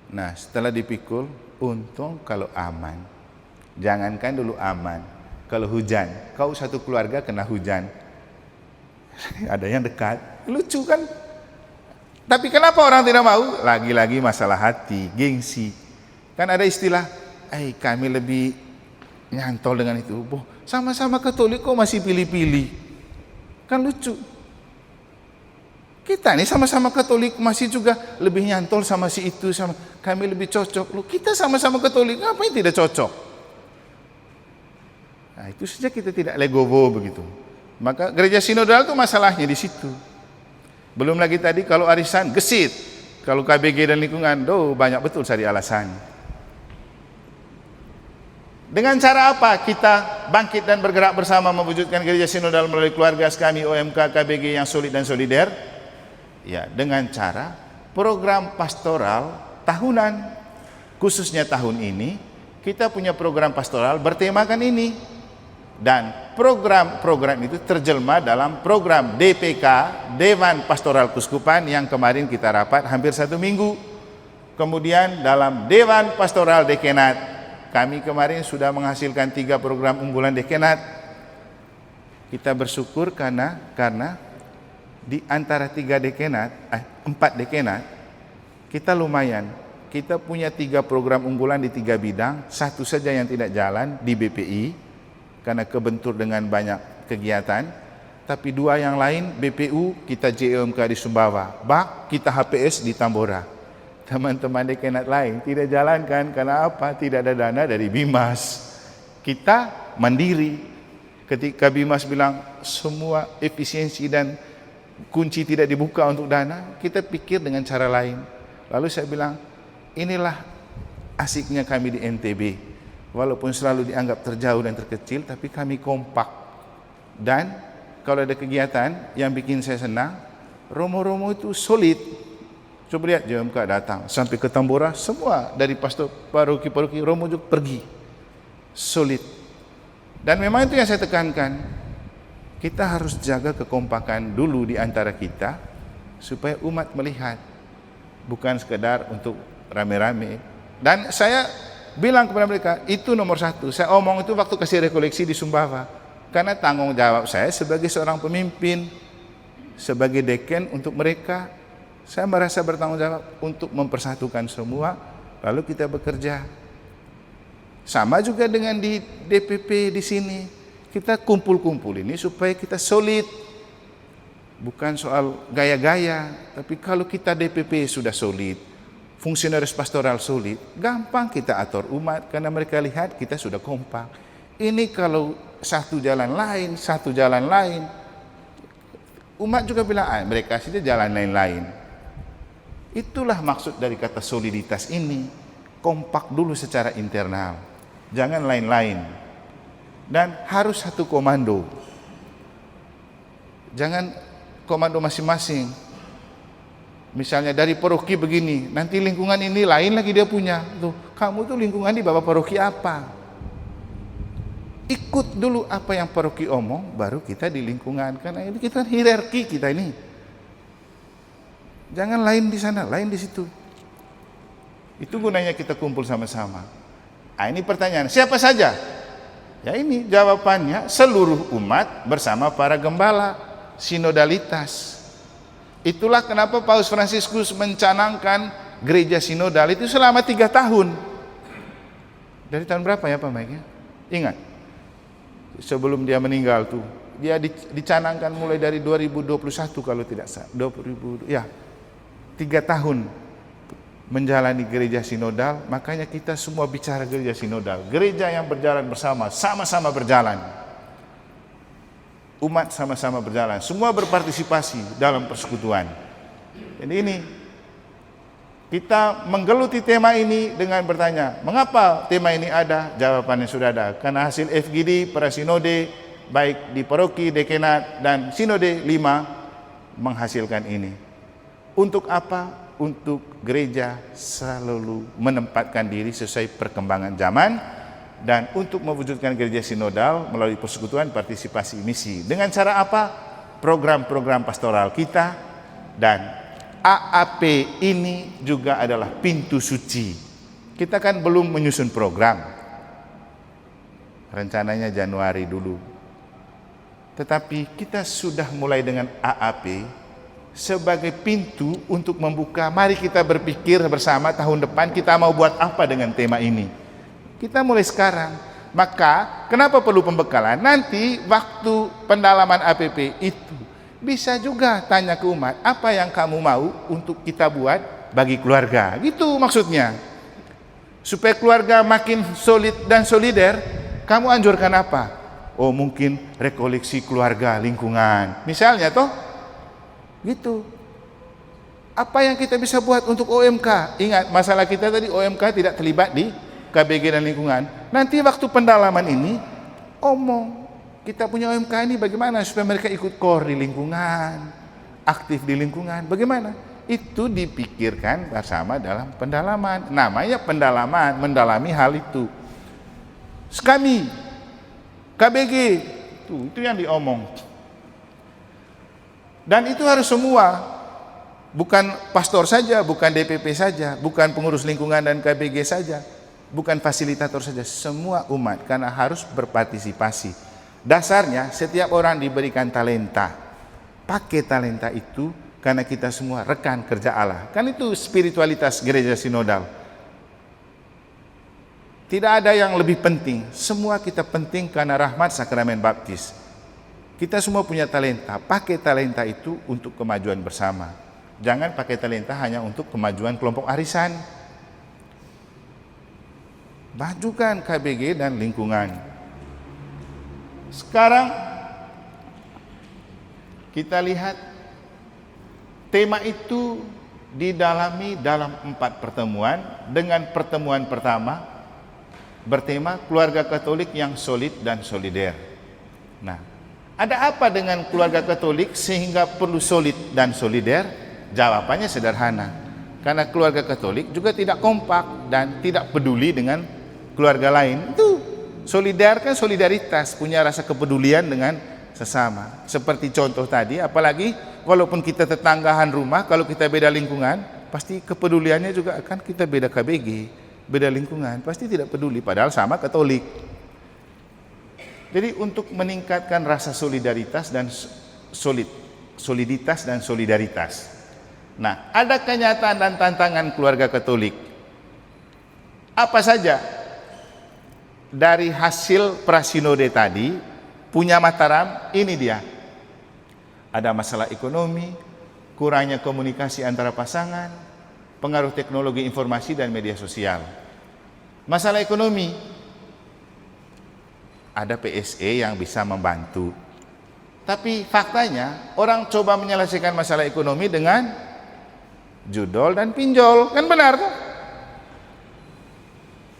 Nah, setelah dipikul, untung kalau aman. Jangankan dulu aman, kalau hujan, kau satu keluarga kena hujan. Ada yang dekat, lucu kan? Tapi kenapa orang tidak mau? Lagi-lagi masalah hati, gengsi. Kan ada istilah, kami lebih nyantol dengan itu. Boh, sama-sama Katolik kok masih pilih-pilih. Kan lucu. Kita nih sama-sama Katolik masih juga lebih nyantol sama si itu, sama kami lebih cocok. Loh, kita sama-sama Katolik, ngapain tidak cocok? Nah, itu saja kita tidak legowo begitu. Maka gereja sinodal itu masalahnya di situ. Belum lagi tadi kalau arisan gesit, kalau KBG dan lingkungan, banyak betul cari alasan. Dengan cara apa kita bangkit dan bergerak bersama mewujudkan gereja sinodal melalui keluarga kami OMK KBG yang solid dan solider? Ya, dengan cara program pastoral tahunan. Khususnya tahun ini kita punya program pastoral bertemakan ini. Dan program-program itu terjelma dalam program DPK, Dewan Pastoral Keuskupan, yang kemarin kita rapat hampir 1 minggu. Kemudian dalam Dewan Pastoral Dekenat, kami kemarin sudah menghasilkan 3 program unggulan Dekenat. Kita bersyukur karena di antara 4 Dekenat, kita lumayan. Kita punya 3 program unggulan di 3 bidang, 1 saja yang tidak jalan di BPI, karena kebentur dengan banyak kegiatan, tapi 2 yang lain BPU kita JOMK di Sumbawa, BAK kita HPS di Tambora. Teman-teman dekenat lain tidak jalankan karena apa? Tidak ada dana dari Bimas. Kita mandiri. Ketika Bimas bilang semua efisiensi dan kunci tidak dibuka untuk dana, kita pikir dengan cara lain. Lalu saya bilang, inilah asiknya kami di NTB. Walaupun selalu dianggap terjauh dan terkecil, tapi kami kompak. Dan kalau ada kegiatan yang bikin saya senang, Romo-Romo itu solid. Coba lihat JMK datang sampai ke Tambora, semua dari pastor paroki-paroki Romo juga pergi. Solid. Dan memang itu yang saya tekankan. Kita harus jaga kekompakan dulu di antara kita supaya umat melihat, bukan sekedar untuk rame-rame. Dan saya bilang kepada mereka, itu nomor 1. Saya omong itu waktu kasih rekoleksi di Sumbawa. Karena tanggung jawab saya sebagai seorang pemimpin, sebagai deken untuk mereka, saya merasa bertanggung jawab untuk mempersatukan semua, lalu kita bekerja. Sama juga dengan di DPP di sini. Kita kumpul-kumpul ini supaya kita solid. Bukan soal gaya-gaya, tapi kalau kita DPP sudah solid, fungsionaris pastoral solid, gampang kita atur umat karena mereka lihat kita sudah kompak. Ini kalau satu jalan lain, umat juga bilang, mereka saja jalan lain-lain. Itulah maksud dari kata soliditas ini. Kompak dulu secara internal, jangan lain-lain. Dan harus satu komando. Jangan komando masing-masing. Misalnya dari paroki begini, nanti lingkungan ini lain lagi dia punya. Tuh, kamu tuh lingkungan di bawah paroki apa? Ikut dulu apa yang paroki omong, baru kita di lingkungan. Karena ini kita hierarki kita ini. Jangan lain di sana, lain di situ. Itu gunanya kita kumpul sama-sama. Ini pertanyaan, siapa saja? Ya ini jawabannya, seluruh umat bersama para gembala, sinodalitas. Itulah kenapa Paus Fransiskus mencanangkan gereja sinodal itu selama 3 tahun. Dari tahun berapa ya Pak Mike? Ingat, sebelum dia meninggal tuh, dia dicanangkan mulai dari 2021 kalau tidak salah. 3 tahun menjalani gereja sinodal. Makanya kita semua bicara gereja sinodal, gereja yang berjalan bersama, sama-sama berjalan. umat sama-sama berjalan, semua berpartisipasi dalam persekutuan. Jadi ini kita menggeluti tema ini dengan bertanya, mengapa tema ini ada? Jawabannya sudah ada, karena hasil FGD para sinode baik di paroki, dekenat dan sinode 5 menghasilkan ini. Untuk apa? Untuk gereja selalu menempatkan diri sesuai perkembangan zaman dan untuk mewujudkan gereja sinodal melalui persekutuan partisipasi misi. Dengan cara apa? Program-program pastoral kita, dan AAP ini juga adalah pintu suci. Kita kan belum menyusun program, rencananya Januari dulu, tetapi kita sudah mulai dengan AAP sebagai pintu untuk membuka. Mari kita berpikir bersama tahun depan kita mau buat apa dengan tema ini. Kita mulai sekarang. Maka kenapa perlu pembekalan? Nanti waktu pendalaman APP itu bisa juga tanya ke umat, apa yang kamu mau untuk kita buat bagi keluarga. Gitu maksudnya. Supaya keluarga makin solid dan solider, kamu anjurkan apa? Oh, mungkin rekoleksi keluarga lingkungan. Misalnya toh. Gitu. Apa yang kita bisa buat untuk OMK? Ingat, masalah kita tadi OMK tidak terlibat di KBG dan lingkungan. Nanti waktu pendalaman ini omong, kita punya OMK ini bagaimana supaya mereka ikut core di lingkungan, aktif di lingkungan, bagaimana? Itu dipikirkan bersama dalam pendalaman. Namanya pendalaman, mendalami hal itu. Kami KBG itu yang diomong. Dan itu harus semua, bukan pastor saja, bukan DPP saja, bukan pengurus lingkungan dan KBG saja, bukan fasilitator saja, semua umat, karena harus berpartisipasi. Dasarnya setiap orang diberikan talenta, pakai talenta itu karena kita semua rekan kerja Allah. Kan itu spiritualitas gereja sinodal. Tidak ada yang lebih penting, semua kita penting karena rahmat sakramen baptis. Kita semua punya talenta, pakai talenta itu untuk kemajuan bersama. Jangan pakai talenta hanya untuk kemajuan kelompok arisan. Majukan KBG dan lingkungan. Sekarang kita lihat tema itu didalami dalam 4 pertemuan. Dengan pertemuan pertama bertema keluarga Katolik yang solid dan solider. Nah, ada apa dengan keluarga Katolik sehingga perlu solid dan solider? Jawabannya sederhana. Karena keluarga Katolik juga tidak kompak dan tidak peduli dengan keluarga lain. Itu solidar kan solidaritas, punya rasa kepedulian dengan sesama. Seperti contoh tadi, apalagi walaupun kita tetanggahan rumah, kalau kita beda lingkungan, pasti kepeduliannya juga akan kita beda KBG, beda lingkungan, pasti tidak peduli padahal sama Katolik. Jadi untuk meningkatkan rasa solidaritas dan soliditas dan solidaritas. Nah, ada kenyataan dan tantangan keluarga Katolik. Apa saja dari hasil prasinode tadi punya Mataram? Ini dia. Ada masalah ekonomi, kurangnya komunikasi antara pasangan, pengaruh teknologi informasi dan media sosial. Masalah ekonomi, ada PSE yang bisa membantu. Tapi faktanya orang coba menyelesaikan masalah ekonomi dengan judol dan pinjol. Kan benar kan?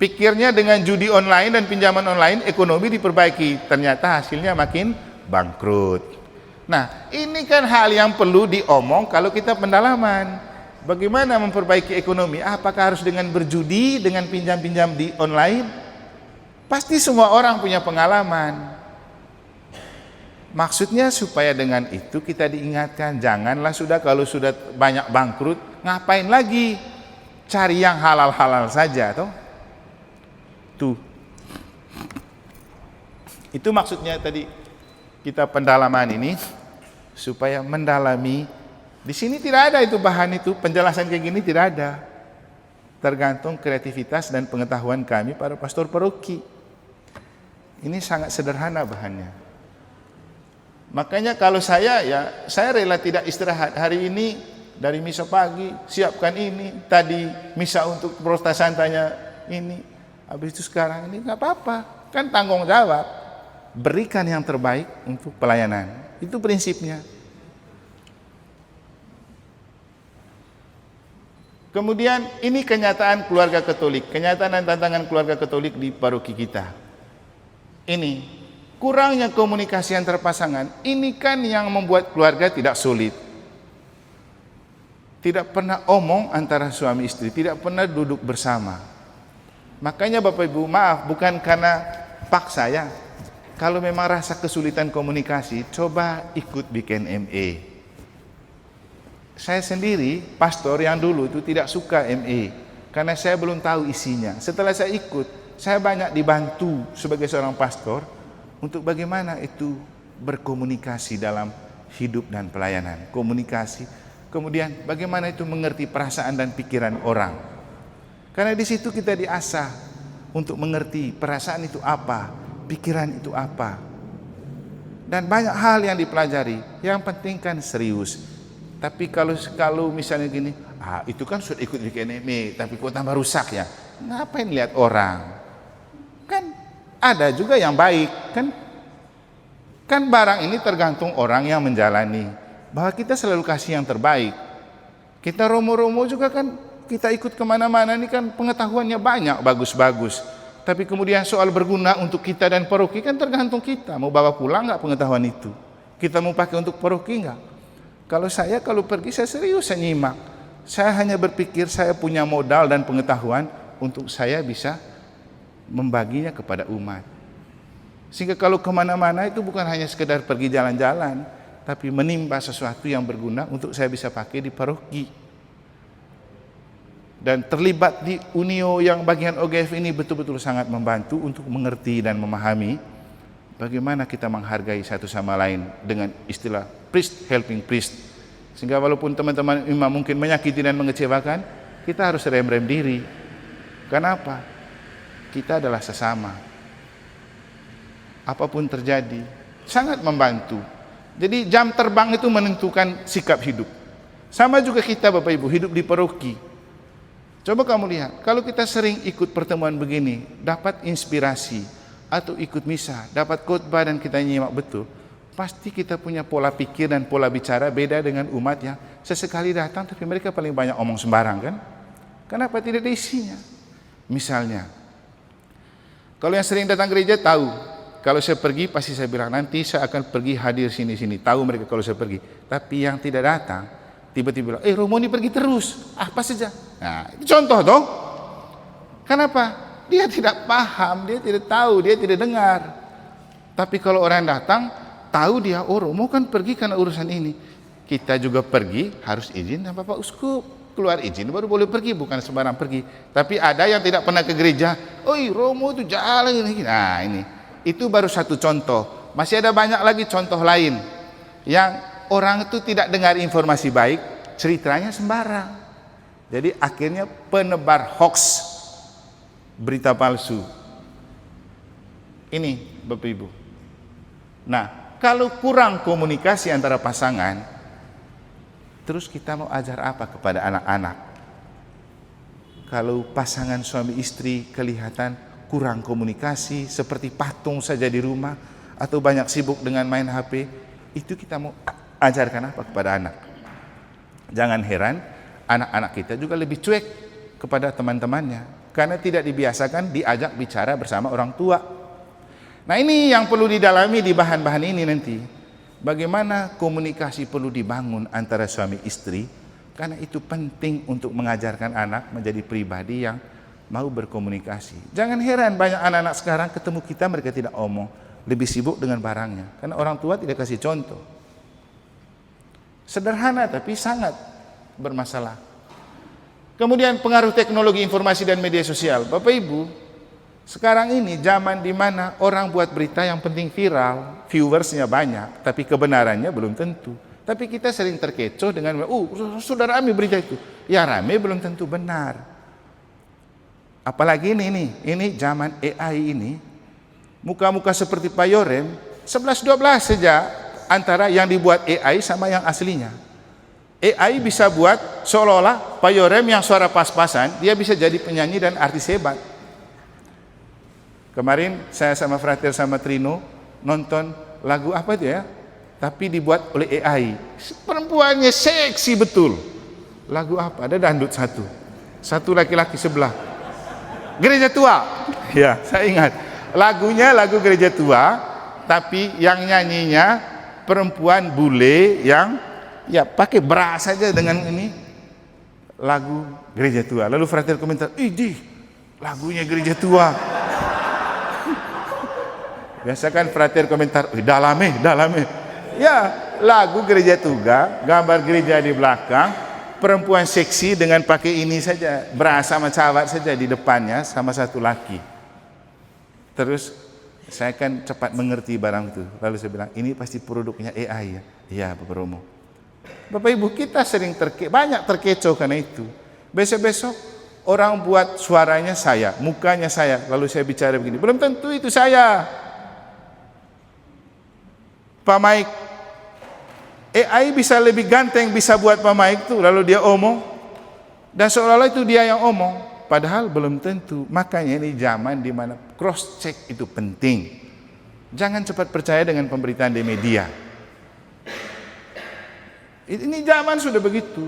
Pikirnya dengan judi online dan pinjaman online ekonomi diperbaiki. Ternyata hasilnya makin bangkrut. Nah, ini kan hal yang perlu diomong kalau kita pendalaman. Bagaimana memperbaiki ekonomi? Apakah harus dengan berjudi, dengan pinjam-pinjam di online? Pasti semua orang punya pengalaman. Maksudnya supaya dengan itu kita diingatkan, janganlah sudah kalau sudah banyak bangkrut, ngapain lagi cari yang halal-halal saja toh? Tuh. Itu maksudnya tadi kita pendalaman ini supaya mendalami. Di sini tidak ada itu bahan itu, penjelasan kayak gini tidak ada. Tergantung kreativitas dan pengetahuan kami para pastor paroki. Ini sangat sederhana bahannya. Makanya kalau saya rela tidak istirahat. Hari ini dari misa pagi siapkan ini, tadi misa untuk Protestantanya ini, habis itu sekarang ini nggak apa-apa, kan tanggung jawab. berikan yang terbaik untuk pelayanan. Itu prinsipnya. Kemudian ini kenyataan keluarga Katolik, kenyataan dan tantangan keluarga Katolik di paroki kita. Ini kurangnya komunikasi antar pasangan, ini kan yang membuat keluarga tidak solid. Tidak pernah omong antara suami istri, tidak pernah duduk bersama. Makanya Bapak Ibu, maaf, bukan karena paksa ya. Kalau memang rasa kesulitan komunikasi, coba ikut bikin ME. Saya sendiri, pastor yang dulu itu tidak suka ME, karena saya belum tahu isinya. Setelah saya ikut, saya banyak dibantu sebagai seorang pastor untuk bagaimana itu berkomunikasi dalam hidup dan pelayanan. Komunikasi, kemudian bagaimana itu mengerti perasaan dan pikiran orang. Karena di situ kita diasah untuk mengerti perasaan itu apa, pikiran itu apa. Dan banyak hal yang dipelajari, yang penting kan serius. Tapi kalau misalnya gini, itu kan sudah ikut di KNME, tapi kok tambah rusak ya? Ngapain lihat orang? Kan ada juga yang baik, kan? Kan barang ini tergantung orang yang menjalani. Bahwa kita selalu kasih yang terbaik. Kita romo-romo juga kan, kita ikut kemana-mana ini kan pengetahuannya banyak, bagus-bagus. Tapi kemudian soal berguna untuk kita dan paroki kan tergantung kita. Mau bawa pulang nggak pengetahuan itu? Kita mau pakai untuk paroki nggak? Kalau pergi saya serius, saya nyimak. Saya hanya berpikir saya punya modal dan pengetahuan untuk saya bisa membaginya kepada umat. Sehingga kalau kemana-mana itu bukan hanya sekedar pergi jalan-jalan, tapi menimba sesuatu yang berguna untuk saya bisa pakai di paroki. Dan terlibat di Unio yang bagian OGF ini betul-betul sangat membantu untuk mengerti dan memahami bagaimana kita menghargai satu sama lain dengan istilah priest helping priest. Sehingga walaupun teman-teman imam mungkin menyakiti dan mengecewakan, kita harus rem-rem diri. Kenapa? Kita adalah sesama. Apapun terjadi, sangat membantu. Jadi jam terbang itu menentukan sikap hidup. Sama juga kita Bapak Ibu, hidup di paroki. Coba kamu lihat, kalau kita sering ikut pertemuan begini, dapat inspirasi, atau ikut misa, dapat khotbah dan kita nyimak betul, pasti kita punya pola pikir dan pola bicara beda dengan umat yang sesekali datang tapi mereka paling banyak omong sembarang kan? Kenapa tidak ada isinya? Misalnya, kalau yang sering datang gereja tahu, kalau saya pergi pasti saya bilang nanti saya akan pergi hadir sini-sini, tahu mereka kalau saya pergi. Tapi yang tidak datang, tiba-tiba bilang, Romo ini pergi terus, apa saja. Nah, itu contoh dong. Kenapa? Dia tidak paham, dia tidak tahu, dia tidak dengar. Tapi kalau orang datang, tahu dia, Romo kan pergi karena urusan ini. Kita juga pergi, harus izin sama Bapak Uskup. Keluar izin baru boleh pergi, bukan sembarang pergi. Tapi ada yang tidak pernah ke gereja, Romo itu jalan ini. Nah ini, itu baru satu contoh. Masih ada banyak lagi contoh lain. Yang orang itu tidak dengar informasi baik, ceritanya sembarang. Jadi akhirnya penebar hoax, berita palsu. Ini Bapak Ibu. Nah, kalau kurang komunikasi antara pasangan, terus kita mau ajar apa kepada anak-anak? Kalau pasangan suami istri kelihatan kurang komunikasi, seperti patung saja di rumah, atau banyak sibuk dengan main HP, itu kita mau ajarkan apa kepada anak? Jangan heran, anak-anak kita juga lebih cuek kepada teman-temannya, karena tidak dibiasakan diajak bicara bersama orang tua. Nah ini yang perlu didalami di bahan-bahan ini nanti. Bagaimana komunikasi perlu dibangun antara suami istri, karena itu penting untuk mengajarkan anak menjadi pribadi yang mau berkomunikasi. Jangan heran banyak anak-anak sekarang ketemu kita mereka tidak omong, lebih sibuk dengan barangnya, karena orang tua tidak kasih contoh. Sederhana tapi sangat bermasalah. Kemudian pengaruh teknologi informasi dan media sosial. Bapak Ibu, sekarang ini zaman di mana orang buat berita yang penting viral, viewersnya banyak, tapi kebenarannya belum tentu. Tapi kita sering terkecoh dengan, sudah rame berita itu. Ya rame belum tentu benar. Apalagi ini zaman AI ini, muka-muka seperti Pak Yorem, 11-12 saja antara yang dibuat AI sama yang aslinya. AI bisa buat seolah-olah Pak Yorem yang suara pas-pasan, dia bisa jadi penyanyi dan artis hebat. Kemarin saya sama Frater sama Trino nonton lagu apa itu ya, tapi dibuat oleh AI. Perempuannya seksi betul. Lagu apa? Ada dangdut satu laki-laki sebelah. Gereja tua. Ya, saya ingat. Lagunya lagu gereja tua, tapi yang nyanyinya perempuan bule yang ya pakai bra saja dengan ini lagu gereja tua. Lalu frater komentar, "Idih, lagunya gereja tua." Biasa kan frater komentar, dalame. Ya, lagu gereja tua, gambar gereja di belakang, perempuan seksi dengan pakai ini saja, bra sama cawat saja di depannya sama satu laki. Terus saya kan cepat mengerti barang itu. Lalu saya bilang, ini pasti produknya AI ya. Iya, Bapak Romo. Bapak Ibu, kita sering banyak terkecoh karena itu. Besok-besok orang buat suaranya saya, mukanya saya, lalu saya bicara begini. Belum tentu itu saya. Pak Mike, AI bisa lebih ganteng, bisa buat Pak Mike itu, lalu dia omong. Dan seolah-olah itu dia yang omong. Padahal belum tentu. Makanya ini zaman di mana cross check itu penting. Jangan cepat percaya dengan pemberitaan di media. Ini zaman sudah begitu.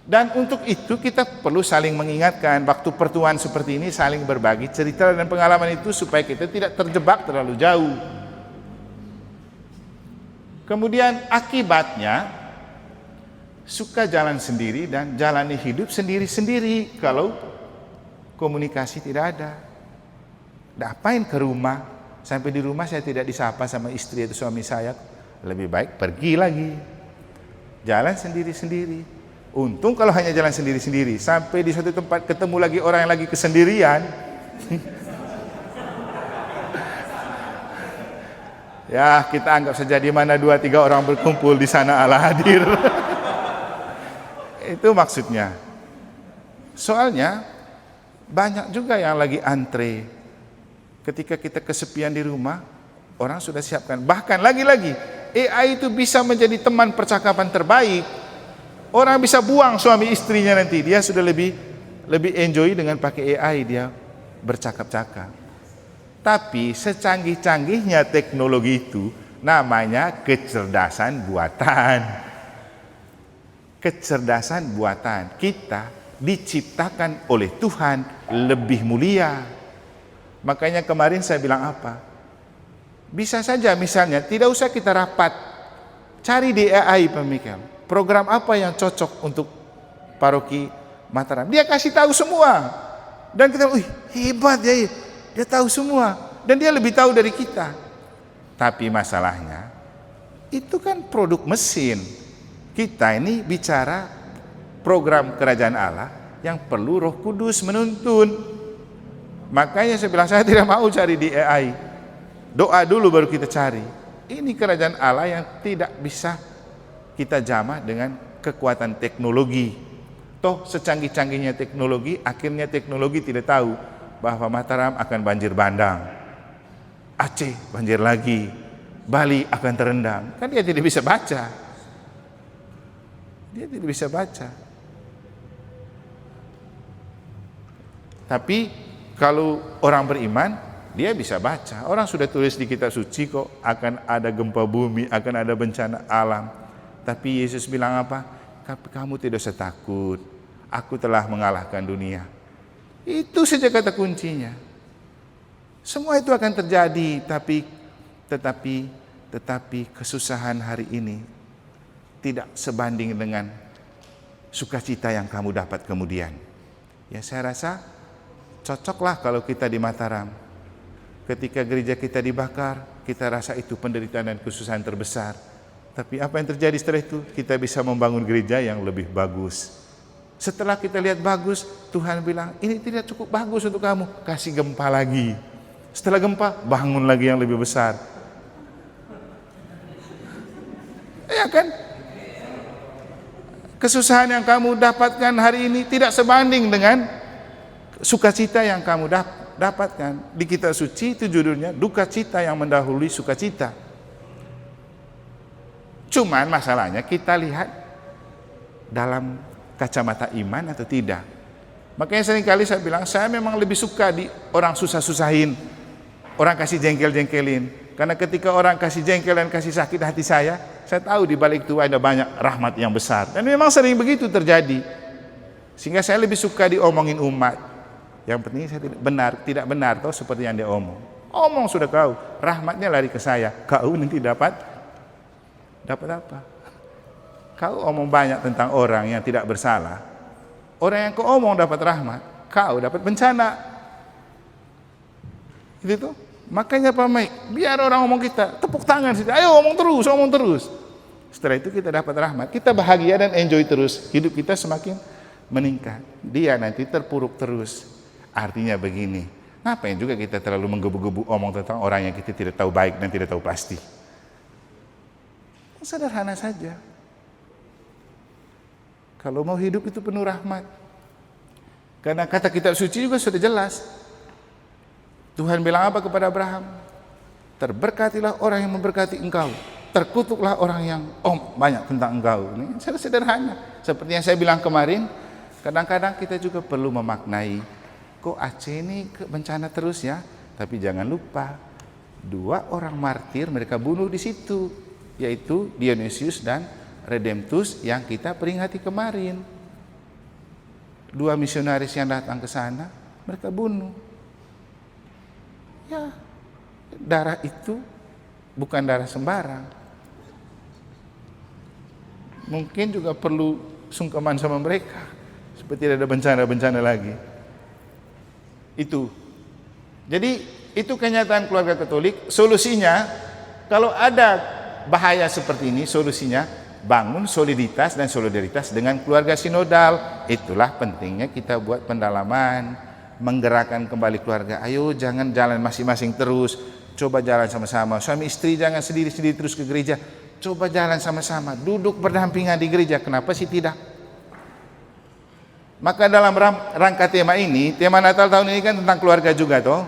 Dan untuk itu kita perlu saling mengingatkan. Waktu pertemuan seperti ini saling berbagi cerita dan pengalaman itu supaya kita tidak terjebak terlalu jauh. Kemudian akibatnya suka jalan sendiri dan jalani hidup sendiri-sendiri kalau komunikasi tidak ada. Ngapain ke rumah? Sampai di rumah saya tidak disapa sama istri atau suami saya. Lebih baik pergi lagi. Jalan sendiri-sendiri. Untung kalau hanya jalan sendiri-sendiri. Sampai di suatu tempat ketemu lagi orang yang lagi kesendirian. Ya, kita anggap saja di mana 2-3 orang berkumpul di sana Allah hadir. Itu maksudnya. Soalnya banyak juga yang lagi antre. Ketika kita kesepian di rumah, orang sudah siapkan. Bahkan lagi-lagi AI itu bisa menjadi teman percakapan terbaik. Orang bisa buang suami istrinya nanti, dia sudah lebih enjoy dengan pakai AI, dia bercakap-cakap. Tapi secanggih-canggihnya teknologi itu namanya kecerdasan buatan. Kecerdasan buatan. Kita diciptakan oleh Tuhan lebih mulia. Makanya kemarin saya bilang apa? Bisa saja misalnya tidak usah kita rapat. Cari di AI Pak Michael. Program apa yang cocok untuk paroki Mataram. Dia kasih tahu semua. Dan kita, hebat ya. Dia tahu semua dan dia lebih tahu dari kita. Tapi masalahnya itu kan produk mesin. Kita ini bicara program kerajaan Allah yang perlu Roh Kudus menuntun. Makanya saya bilang saya tidak mau cari di AI. Doa dulu baru kita cari. Ini kerajaan Allah yang tidak bisa kita jamah dengan kekuatan teknologi. Toh secanggih-canggihnya teknologi, akhirnya teknologi tidak tahu bahwa Mataram akan banjir bandang, Aceh banjir lagi, Bali akan terendam. Kan dia tidak bisa baca. Dia tidak bisa baca. Tapi kalau orang beriman, dia bisa baca. Orang sudah tulis di kitab suci kok akan ada gempa bumi, akan ada bencana alam. Tapi Yesus bilang apa? Kamu tidak usah takut. Aku telah mengalahkan dunia. Itu saja kata kuncinya. Semua itu akan terjadi, tetapi kesusahan hari ini tidak sebanding dengan sukacita yang kamu dapat kemudian. Ya saya rasa cocoklah kalau kita di Mataram. Ketika gereja kita dibakar, kita rasa itu penderitaan dan kesusahan terbesar. Tapi apa yang terjadi setelah itu? Kita bisa membangun gereja yang lebih bagus. Setelah kita lihat bagus, Tuhan bilang, ini tidak cukup bagus untuk kamu, kasih gempa lagi. Setelah gempa, bangun lagi yang lebih besar. Ya kan? Kesusahan yang kamu dapatkan hari ini tidak sebanding dengan sukacita yang kamu dapatkan. Di kitab suci itu judulnya, duka cita yang mendahului sukacita. Cuman masalahnya kita lihat dalam kacamata iman atau tidak. Makanya seringkali saya bilang, saya memang lebih suka di orang susah-susahin, orang kasih jengkel-jengkelin. Karena ketika orang kasih jengkel dan kasih sakit hati saya tahu di balik itu ada banyak rahmat yang besar. Dan memang sering begitu terjadi. Sehingga saya lebih suka diomongin umat. Yang penting saya tidak benar toh seperti yang dia omong. Omong sudah kau, rahmatnya lari ke saya. Kau nanti dapat apa? Kau omong banyak tentang orang yang tidak bersalah. Orang yang kau omong dapat rahmat, kau dapat bencana. Itu tuh. Makanya Pak Mike, biar orang ngomong kita, tepuk tangan saja. Ayo omong terus. Setelah itu kita dapat rahmat, kita bahagia dan enjoy terus. Hidup kita semakin meningkat. Dia nanti terpuruk terus. Artinya begini, ngapain juga kita terlalu menggebu-gebu omong tentang orang yang kita tidak tahu baik dan tidak tahu pasti. Sederhana saja. Kalau mau hidup itu penuh rahmat. Karena kata kitab suci juga sudah jelas. Tuhan bilang apa kepada Abraham? Terberkatilah orang yang memberkati engkau, terkutuklah orang yang banyak tentang engkau. Ini sederhana. Seperti yang saya bilang kemarin, kadang-kadang kita juga perlu memaknai, kok Aceh ini bencana terus ya, tapi jangan lupa 2 orang martir mereka bunuh di situ, yaitu Dionysius dan Redemptus yang kita peringati kemarin. 2 misionaris yang datang ke sana, mereka bunuh. Ya, darah itu bukan darah sembarang. Mungkin juga perlu sungkeman sama mereka, seperti ada bencana-bencana lagi. Itu. Jadi itu kenyataan keluarga Katolik. Solusinya, kalau ada bahaya seperti ini, solusinya bangun soliditas dan solidaritas dengan keluarga sinodal. Itulah pentingnya kita buat pendalaman, menggerakkan kembali keluarga. Ayo jangan jalan masing-masing terus, coba jalan sama-sama. Suami istri jangan sendiri-sendiri terus ke gereja, coba jalan sama-sama, duduk berdampingan di gereja. Kenapa sih tidak? Maka dalam rangka tema ini, tema Natal tahun ini kan tentang keluarga juga toh.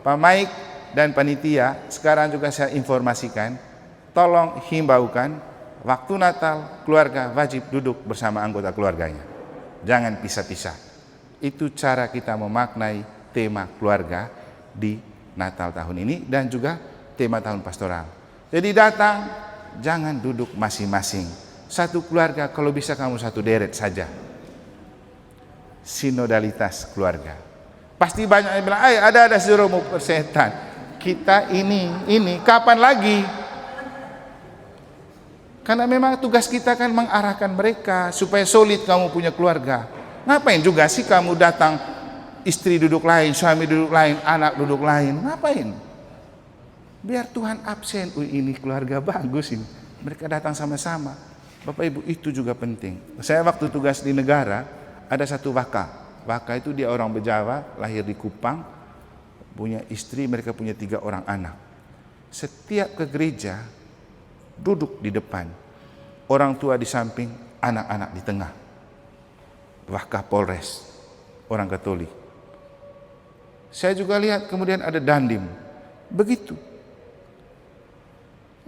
Pak Mike dan panitia sekarang juga saya informasikan, tolong himbaukan waktu Natal keluarga wajib duduk bersama anggota keluarganya, jangan pisah-pisah. Itu cara kita memaknai tema keluarga di Natal tahun ini dan juga tema tahun pastoral. Jadi datang, jangan duduk masing-masing. Satu keluarga, kalau bisa kamu satu deret saja. Sinodalitas keluarga. Pasti banyak yang bilang, ada suruh mau persetan. Kita ini kapan lagi? Karena memang tugas kita kan mengarahkan mereka supaya solid kamu punya keluarga. Ngapain juga sih kamu datang, istri duduk lain, suami duduk lain, anak duduk lain? Ngapain? Biar Tuhan absen. Ini keluarga bagus ini. Mereka datang sama-sama. Bapak Ibu, itu juga penting. Saya waktu tugas di negara, ada satu waka. Waka itu dia orang Bejawa, lahir di Kupang, punya istri, mereka punya 3 orang anak. Setiap ke gereja, duduk di depan. Orang tua di samping, anak-anak di tengah. Waka Polres, orang Katolik. Saya juga lihat kemudian ada Dandim, begitu.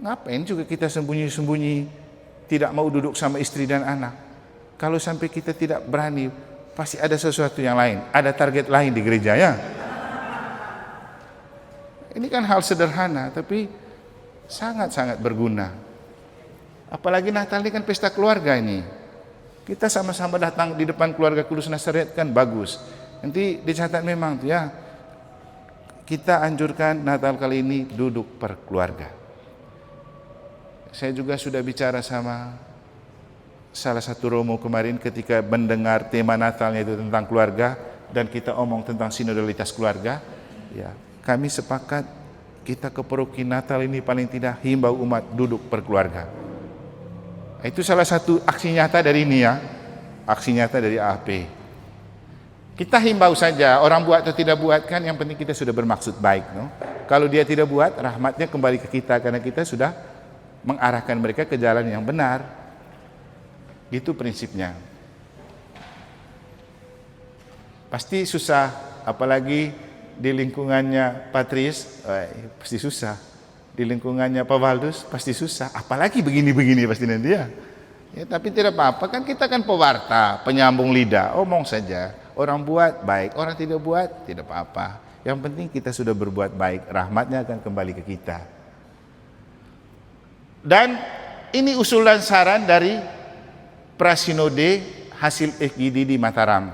Ngapain juga kita sembunyi-sembunyi, tidak mau duduk sama istri dan anak. Kalau sampai kita tidak berani, pasti ada sesuatu yang lain, ada target lain di gereja ya. Ini kan hal sederhana, tapi sangat-sangat berguna. Apalagi Natal ini kan pesta keluarga ini. Kita sama-sama datang di depan keluarga Kudus Nazaret kan bagus. Nanti dicatat memang tuh ya. Kita anjurkan Natal kali ini duduk per keluarga. Saya juga sudah bicara sama salah satu romo kemarin ketika mendengar tema Natalnya itu tentang keluarga dan kita omong tentang sinodalitas keluarga. Ya, kami sepakat kita ke paroki Natal ini paling tidak himbau umat duduk per keluarga. Itu salah satu aksi nyata dari ini ya, aksi nyata dari AAP. Kita himbau saja, orang buat atau tidak buat kan yang penting kita sudah bermaksud baik. No? Kalau dia tidak buat, rahmatnya kembali ke kita karena kita sudah mengarahkan mereka ke jalan yang benar. Itu prinsipnya. Pasti susah, apalagi di lingkungannya Patris, pasti susah. Di lingkungannya Pak Waldus pasti susah, apalagi begini-begini pasti nanti ya. Tapi tidak apa-apa, kan kita kan pewarta, penyambung lidah, omong saja. Orang buat baik, orang tidak buat tidak apa-apa. Yang penting kita sudah berbuat baik, rahmatnya akan kembali ke kita. Dan ini usul dan saran dari Prasinode hasil FGD di Mataram.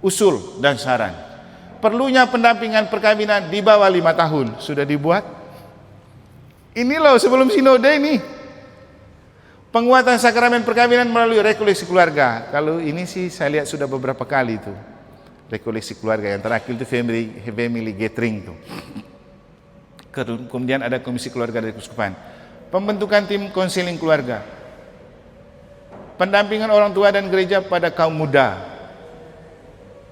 Usul dan saran. Perlunya pendampingan perkawinan di bawah 5 tahun. Sudah dibuat. Ini loh sebelum sinode ini. Penguatan sakramen perkawinan melalui rekoleksi keluarga. Kalau ini sih saya lihat sudah beberapa kali itu. Rekoleksi keluarga yang terakhir itu family gathering itu. Kemudian ada komisi keluarga dari Keuskupan. Pembentukan tim konseling keluarga. Pendampingan orang tua dan gereja pada kaum muda.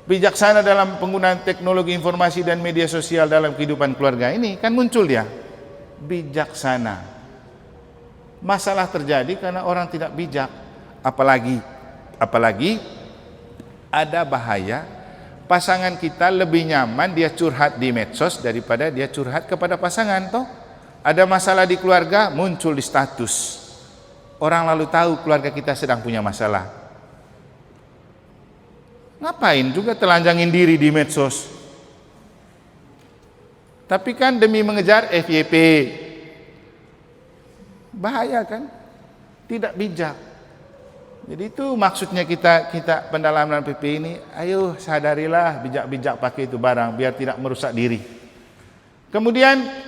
Bijaksana dalam penggunaan teknologi informasi dan media sosial dalam kehidupan keluarga. Ini kan muncul dia. Bijaksana. Masalah terjadi karena orang tidak bijak. Apalagi ada bahaya pasangan kita lebih nyaman dia curhat di medsos daripada dia curhat kepada pasangan toh. Ada masalah di keluarga muncul di status. Orang lalu tahu keluarga kita sedang punya masalah. Ngapain juga telanjangin diri di medsos? Tapi kan demi mengejar FYP. Bahaya kan? Tidak bijak. Jadi itu maksudnya kita pendalaman PP ini, ayo sadarilah bijak-bijak pakai itu barang biar tidak merusak diri. Kemudian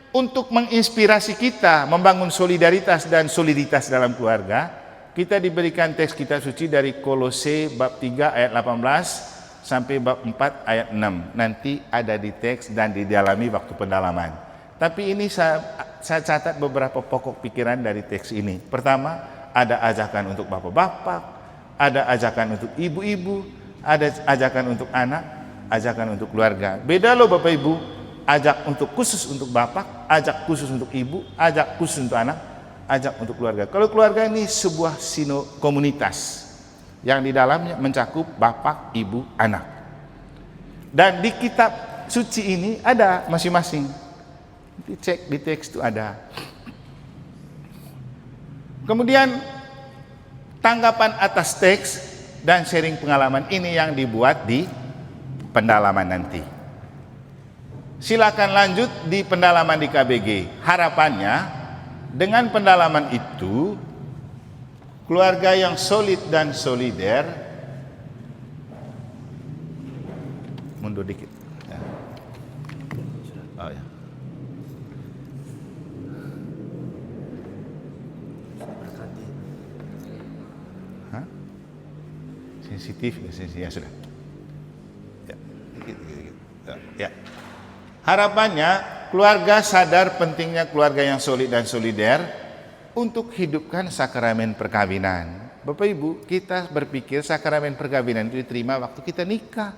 untuk menginspirasi kita membangun solidaritas dan soliditas dalam keluarga, kita diberikan teks kitab suci dari Kolose bab 3 ayat 18 sampai bab 4 ayat 6. Nanti ada di teks dan didalami waktu pendalaman. Tapi ini saya catat beberapa pokok pikiran dari teks ini. Pertama, ada ajakan untuk bapak-bapak, ada ajakan untuk ibu-ibu, ada ajakan untuk anak, ajakan untuk keluarga. Beda loh Bapak Ibu, ajak untuk khusus untuk bapak, ajak khusus untuk ibu, ajak khusus untuk anak, ajak untuk keluarga. Kalau keluarga ini sebuah komunitas yang di dalamnya mencakup bapak, ibu, anak. Dan di kitab suci ini ada masing-masing. Dicek di teks itu ada. Kemudian tanggapan atas teks dan sharing pengalaman ini yang dibuat di pendalaman nanti. Silakan lanjut di pendalaman di KBG. Harapannya dengan pendalaman itu keluarga yang solid dan solider, mundur dikit. Oh ya. Hah? Sensitif ya sudah. Ya, dikit. Ya. Harapannya keluarga sadar pentingnya keluarga yang solid dan solider untuk hidupkan sakramen perkawinan. Bapak Ibu, kita berpikir sakramen perkawinan itu diterima waktu kita nikah.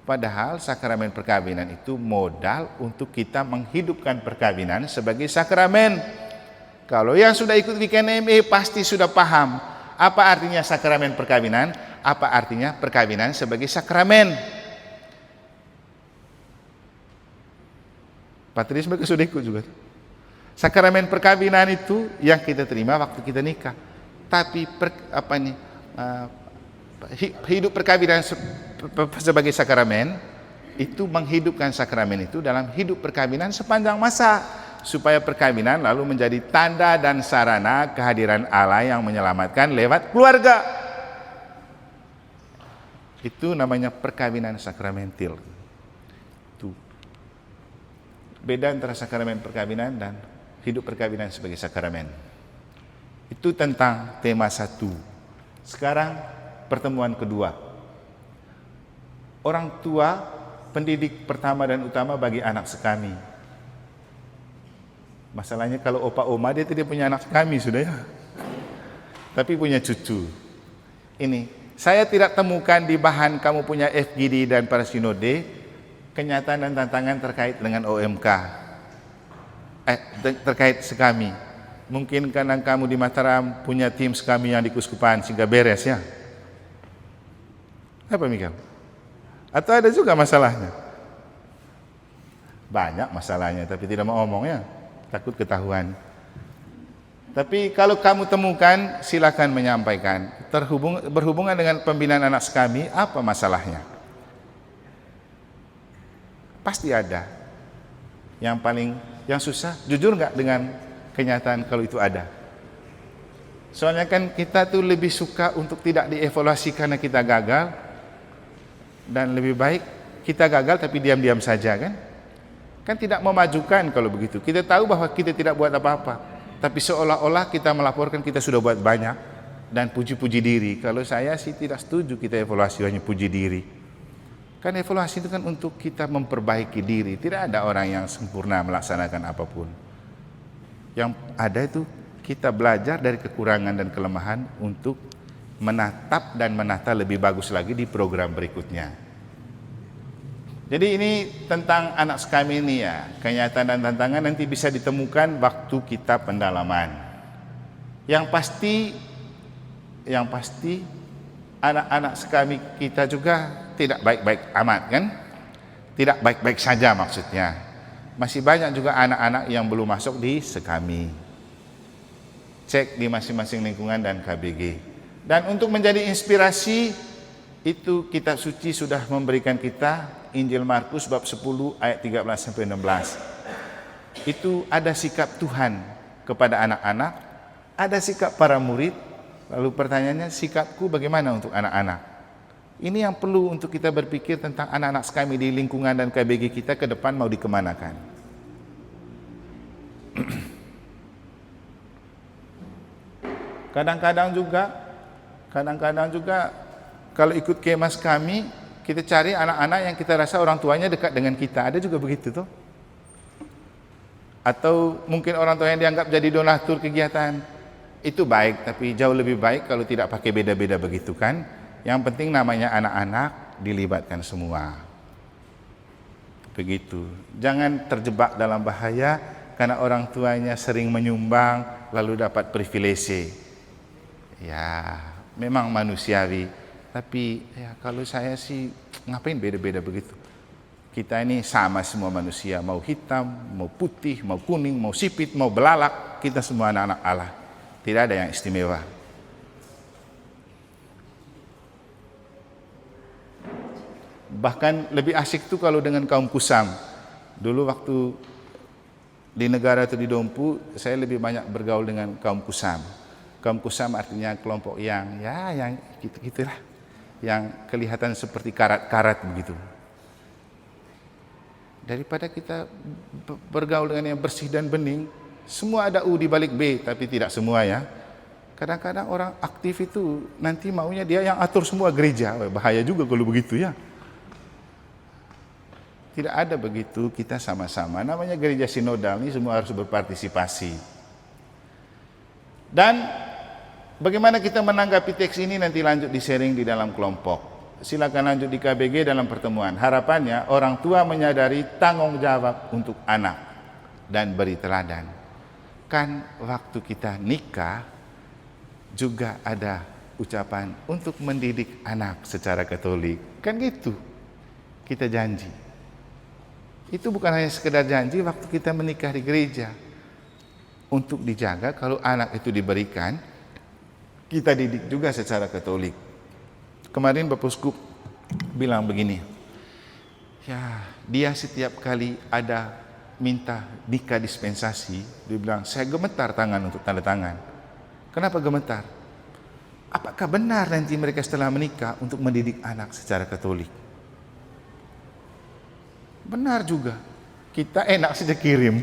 Padahal sakramen perkawinan itu modal untuk kita menghidupkan perkawinan sebagai sakramen. Kalau yang sudah ikut WKNME pasti sudah paham apa artinya sakramen perkawinan, apa artinya perkawinan sebagai sakramen. Patris mereka sudah ikut juga. Sakramen perkawinan itu yang kita terima waktu kita nikah. Tapi hidup perkawinan sebagai sakramen itu menghidupkan sakramen itu dalam hidup perkawinan sepanjang masa supaya perkawinan lalu menjadi tanda dan sarana kehadiran Allah yang menyelamatkan lewat keluarga. Itu namanya perkawinan sakramentil. Beda antara sakramen perkawinan dan hidup perkawinan sebagai sakramen. Itu tentang tema 1. Sekarang pertemuan kedua. Orang tua pendidik pertama dan utama bagi anak sekami. Masalahnya kalau opa oma dia tidak punya anak sekami sudah ya. Tapi punya cucu. Ini saya tidak temukan di bahan kamu punya FGD dan para sinode kenyataan dan tantangan terkait dengan OMK, terkait sekami. Mungkin karena kamu di Mataram punya tim sekami yang di Keuskupan sehingga beres ya. Apa Mikael? Atau ada juga masalahnya? Banyak masalahnya, tapi tidak mau ngomong ya, takut ketahuan. Tapi kalau kamu temukan, silakan menyampaikan. Berhubungan dengan pembinaan anak sekami, apa masalahnya? Pasti ada. Yang susah, jujur nggak dengan kenyataan kalau itu ada. Soalnya kan kita tuh lebih suka untuk tidak dievaluasi karena kita gagal, dan lebih baik kita gagal tapi diam-diam saja kan. Kan tidak memajukan kalau begitu. Kita tahu bahwa kita tidak buat apa-apa, tapi seolah-olah kita melaporkan kita sudah buat banyak dan puji-puji diri. Kalau saya sih tidak setuju kita evaluasi hanya puji diri. Kan evaluasi itu kan untuk kita memperbaiki diri. Tidak ada orang yang sempurna melaksanakan apapun. Yang ada itu kita belajar dari kekurangan dan kelemahan untuk menatap dan menata lebih bagus lagi di program berikutnya. Jadi ini tentang anak kami ini ya, kenyataan dan tantangan nanti bisa ditemukan waktu kita pendalaman. Yang pasti anak-anak kami kita juga tidak baik-baik amat kan? Tidak baik-baik saja maksudnya. Masih banyak juga anak-anak yang belum masuk di sekami. Cek di masing-masing lingkungan dan KBG. Dan untuk menjadi inspirasi, itu kitab suci sudah memberikan kita Injil Markus bab 10 ayat 13 sampai 16. Itu ada sikap Tuhan kepada anak-anak, ada sikap para murid. Lalu pertanyaannya, sikapku bagaimana untuk anak-anak? Ini yang perlu untuk kita berpikir tentang anak-anak kami di lingkungan dan KBG kita ke depan mau dikemanakan. Kadang-kadang juga kalau ikut kemas kami, kita cari anak-anak yang kita rasa orang tuanya dekat dengan kita. Ada juga begitu tuh. Atau mungkin orang tua yang dianggap jadi donatur kegiatan. Itu baik, tapi jauh lebih baik kalau tidak pakai beda-beda begitu kan. Yang penting namanya anak-anak dilibatkan semua. Begitu. Jangan terjebak dalam bahaya karena orang tuanya sering menyumbang lalu dapat privilege. Ya, memang manusiawi, tapi ya kalau saya sih ngapain beda-beda begitu. Kita ini sama semua manusia, mau hitam, mau putih, mau kuning, mau sipit, mau belalak, kita semua anak-anak Allah. Tidak ada yang istimewa. Bahkan lebih asik tuh kalau dengan kaum kusam. Dulu waktu di negara atau di Dompu, saya lebih banyak bergaul dengan kaum kusam. Kaum kusam artinya kelompok yang gitu-gitulah, yang kelihatan seperti karat-karat begitu. Daripada kita bergaul dengan yang bersih dan bening, semua ada U di balik B, tapi tidak semua ya. Kadang-kadang orang aktif itu nanti maunya dia yang atur semua gereja. Bahaya juga kalau begitu ya. Tidak ada begitu, kita sama-sama. Namanya gereja sinodal ini semua harus berpartisipasi. Dan bagaimana kita menanggapi teks ini nanti lanjut di sharing di dalam kelompok. Silakan lanjut di KBG dalam pertemuan. Harapannya orang tua menyadari tanggung jawab untuk anak dan beri teladan. Kan waktu kita nikah juga ada ucapan untuk mendidik anak secara Katolik. Kan gitu. Kita janji. Itu bukan hanya sekedar janji waktu kita menikah di gereja. Untuk dijaga kalau anak itu diberikan, kita didik juga secara Katolik. Kemarin Bapak Uskup bilang begini, ya dia setiap kali ada minta nikah dispensasi, dia bilang saya gemetar tangan untuk tanda tangan. Kenapa gemetar? Apakah benar nanti mereka setelah menikah untuk mendidik anak secara Katolik? Benar juga. Kita enak saja kirim,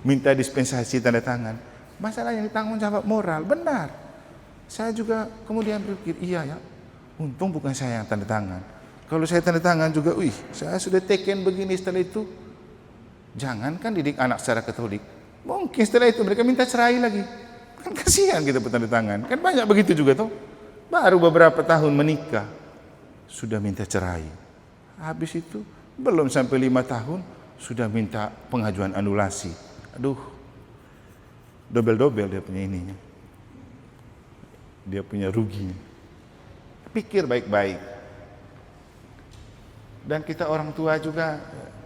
minta dispensasi tanda tangan. Masalah yang ditanggung jawab moral, benar. Saya juga kemudian berpikir, iya ya, untung bukan saya yang tanda tangan. Kalau saya tanda tangan juga, saya sudah teken begini setelah itu. Jangankan didik anak secara Katolik, mungkin setelah itu mereka minta cerai lagi. Kan kasihan kita bertanda tangan. Kan banyak begitu juga tuh. Baru beberapa tahun menikah, sudah minta cerai. Habis itu, belum sampai 5 tahun, sudah minta pengajuan anulasi. Aduh, dobel-dobel dia punya ininya. Dia punya ruginya. Pikir baik-baik. Dan kita orang tua juga,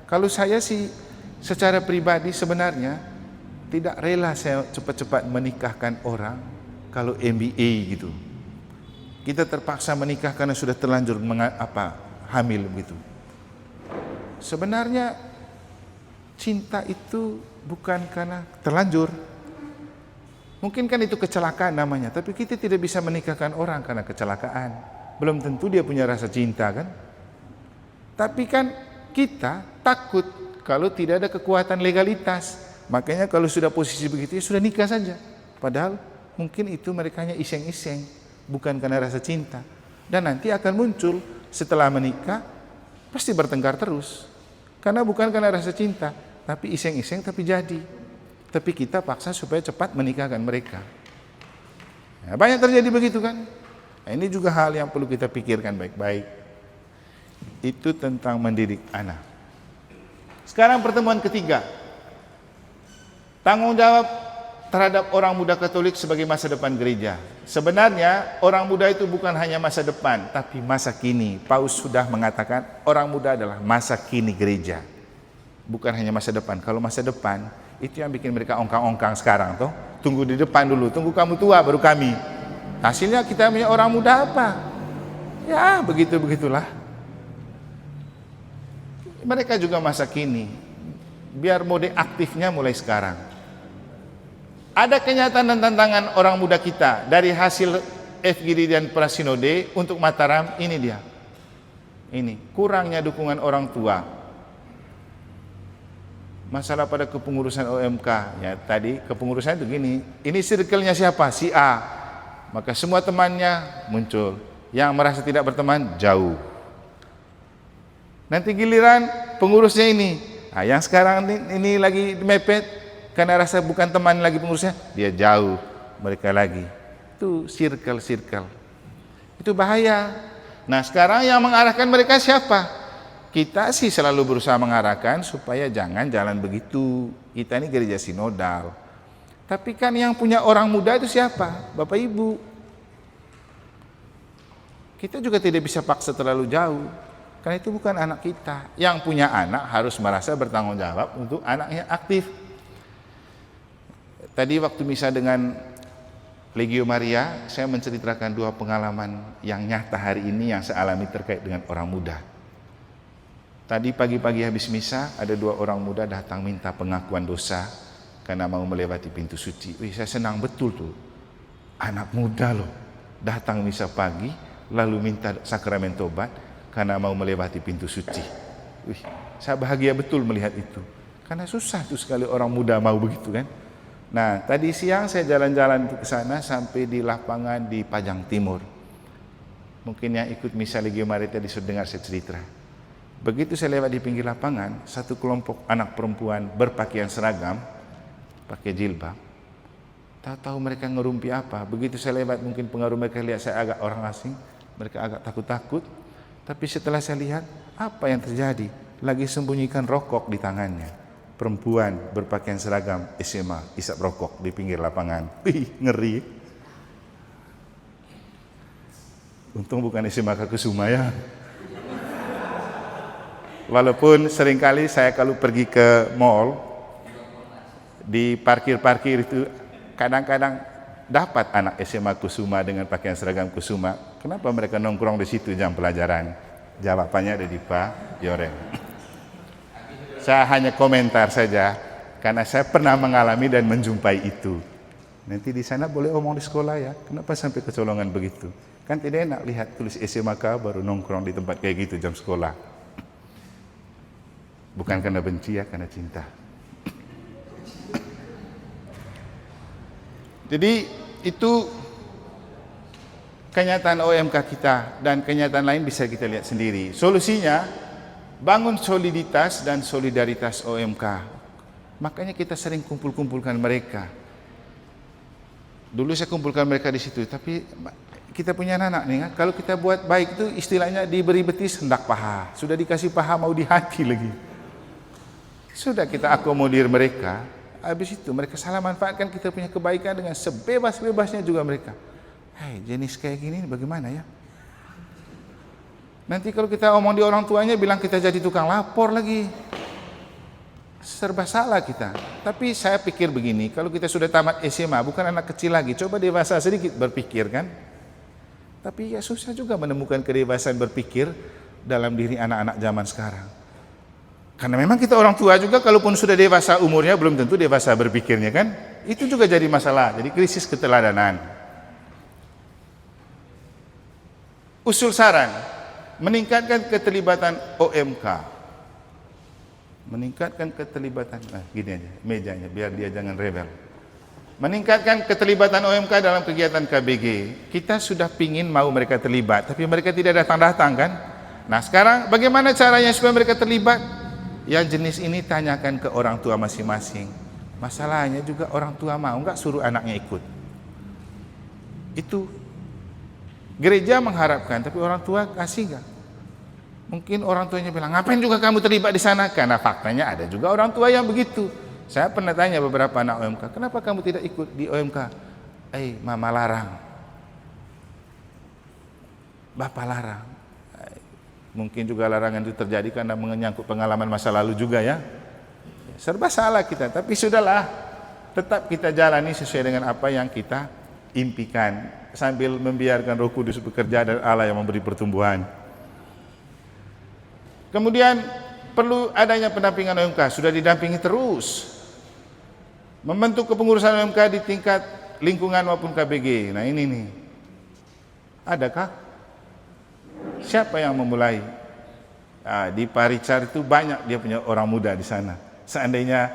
kalau saya sih secara pribadi sebenarnya tidak rela saya cepat-cepat menikahkan orang kalau MBA gitu. Kita terpaksa menikah karena sudah terlanjur hamil gitu. Sebenarnya cinta itu bukan karena terlanjur, Mungkin kan itu kecelakaan namanya, tapi kita tidak bisa menikahkan orang karena kecelakaan. Belum tentu dia punya rasa cinta kan. Tapi kan kita takut kalau tidak ada kekuatan legalitas. Makanya kalau sudah posisi begitu ya sudah nikah saja. Padahal mungkin itu merekanya iseng-iseng, bukan karena rasa cinta. Dan nanti akan muncul setelah menikah pasti bertengkar terus. Karena bukan karena rasa cinta, tapi iseng-iseng tapi jadi. Tapi kita paksa supaya cepat menikahkan mereka. Nah, banyak terjadi begitu kan. Nah, ini juga hal yang perlu kita pikirkan baik-baik. Itu tentang mendidik anak. Sekarang pertemuan ketiga. Tanggung jawab terhadap orang muda Katolik sebagai masa depan gereja. Sebenarnya orang muda itu bukan hanya masa depan, tapi masa kini. Paus sudah mengatakan orang muda adalah masa kini gereja. Bukan hanya masa depan. Kalau masa depan, itu yang bikin mereka ongkang-ongkang sekarang toh. Tunggu di depan dulu, tunggu kamu tua baru kami. Hasilnya kita punya orang muda apa? Ya begitulah. Mereka juga masa kini. Biar mode aktifnya mulai sekarang. Ada kenyataan dan tantangan orang muda kita dari hasil FGD dan Prasinode untuk Mataram. Ini dia. Ini kurangnya dukungan orang tua. Masalah pada kepengurusan OMK ya, tadi kepengurusan itu gini, ini circle-nya siapa? Si A, maka semua temannya muncul, yang merasa tidak berteman jauh. Nanti giliran pengurusnya ini, nah, yang sekarang ini lagi mepet karena rasa bukan teman lagi pengurusnya, dia jauh mereka lagi. Itu circle itu bahaya. Nah sekarang yang mengarahkan mereka siapa? Kita sih selalu berusaha mengarahkan supaya jangan jalan begitu. Kita ini gereja sinodal. Tapi kan yang punya orang muda itu siapa? Bapak Ibu. Kita juga tidak bisa paksa terlalu jauh. Karena itu bukan anak kita. Yang punya anak harus merasa bertanggung jawab untuk anaknya aktif. Tadi waktu misa dengan Legio Maria, saya menceritakan dua pengalaman yang nyata hari ini yang saya alami terkait dengan orang muda. Tadi pagi-pagi habis misa, ada dua orang muda datang minta pengakuan dosa karena mau melewati pintu suci. Wih, saya senang betul tuh. Anak muda loh, datang misa pagi, lalu minta sakramen tobat karena mau melewati pintu suci. Wih, saya bahagia betul melihat itu. Karena susah tuh sekali orang muda mau begitu kan. Nah, tadi siang saya jalan-jalan ke sana sampai di lapangan di Pajang Timur. Mungkin yang ikut misa Legio Maria tadi sudah dengar saya cerita. Begitu saya lewat di pinggir lapangan, satu kelompok anak perempuan berpakaian seragam, pakai jilbab. Tahu-tahu mereka ngerumpi apa. Begitu saya lewat, mungkin pengaruh mereka lihat saya agak orang asing, mereka agak takut-takut. Tapi setelah saya lihat, apa yang terjadi? Lagi sembunyikan rokok di tangannya. Perempuan berpakaian seragam SMA, isap rokok di pinggir lapangan. Wih, ngeri. Untung bukan SMA Kusuma ya. Walaupun seringkali saya kalau pergi ke mall, di parkir-parkir itu kadang-kadang dapat anak SMA Kusuma dengan pakaian seragam Kusuma. Kenapa mereka nongkrong di situ jam pelajaran? Jawabannya ada di Pak Yoreng. Saya hanya komentar saja, karena saya pernah mengalami dan menjumpai itu. Nanti di sana boleh omong di sekolah ya, kenapa sampai kecolongan begitu? Kan tidak enak lihat tulis SMK baru nongkrong di tempat kayak gitu jam sekolah. Bukan karena benci ya, karena cinta. Jadi itu kenyataan OMK kita, dan kenyataan lain bisa kita lihat sendiri. Solusinya, bangun soliditas dan solidaritas OMK. Makanya kita sering kumpul-kumpulkan mereka. Dulu saya kumpulkan mereka di situ, tapi kita punya anak nih kan, kalau kita buat baik itu istilahnya diberi betis hendak paha. Sudah dikasih paha mau di hati lagi. Sudah kita akomodir mereka, habis itu mereka salah manfaatkan kita punya kebaikan dengan sebebas-bebasnya juga mereka. Hei, jenis kayak gini bagaimana ya? Nanti kalau kita omong di orang tuanya bilang kita jadi tukang lapor lagi. Serba salah kita. Tapi saya pikir begini, kalau kita sudah tamat SMA, bukan anak kecil lagi, coba dewasa sedikit berpikir kan. Tapi ya susah juga menemukan kedewasaan berpikir dalam diri anak-anak zaman sekarang. Karena memang kita orang tua juga, kalaupun sudah dewasa umurnya, belum tentu dewasa berpikirnya kan. Itu juga jadi masalah, jadi krisis keteladanan. Usul saran, meningkatkan keterlibatan OMK. Meningkatkan keterlibatan, gini aja mejanya, biar dia jangan rebel. Meningkatkan keterlibatan OMK dalam kegiatan KBG. Kita sudah pingin mau mereka terlibat, tapi mereka tidak datang-datang kan. Nah sekarang bagaimana caranya supaya mereka terlibat? Yang jenis ini tanyakan ke orang tua masing-masing. Masalahnya juga orang tua mau nggak suruh anaknya ikut. Itu gereja mengharapkan, tapi orang tua kasih nggak? Mungkin orang tuanya bilang, ngapain juga kamu terlibat di sana? Karena faktanya ada juga orang tua yang begitu. Saya pernah tanya beberapa anak OMK, kenapa kamu tidak ikut di OMK? Mama larang, bapak larang. Mungkin juga larangan itu terjadi karena menyangkut pengalaman masa lalu juga ya. Serba salah kita, tapi sudahlah. Tetap kita jalani sesuai dengan apa yang kita impikan, sambil membiarkan Roh Kudus bekerja dan Allah yang memberi pertumbuhan. Kemudian perlu adanya pendampingan OMK, sudah didampingi terus. Membentuk kepengurusan OMK di tingkat lingkungan maupun KBG. Nah ini nih, adakah? Siapa yang memulai? Di Paricar itu banyak dia punya orang muda di sana. Seandainya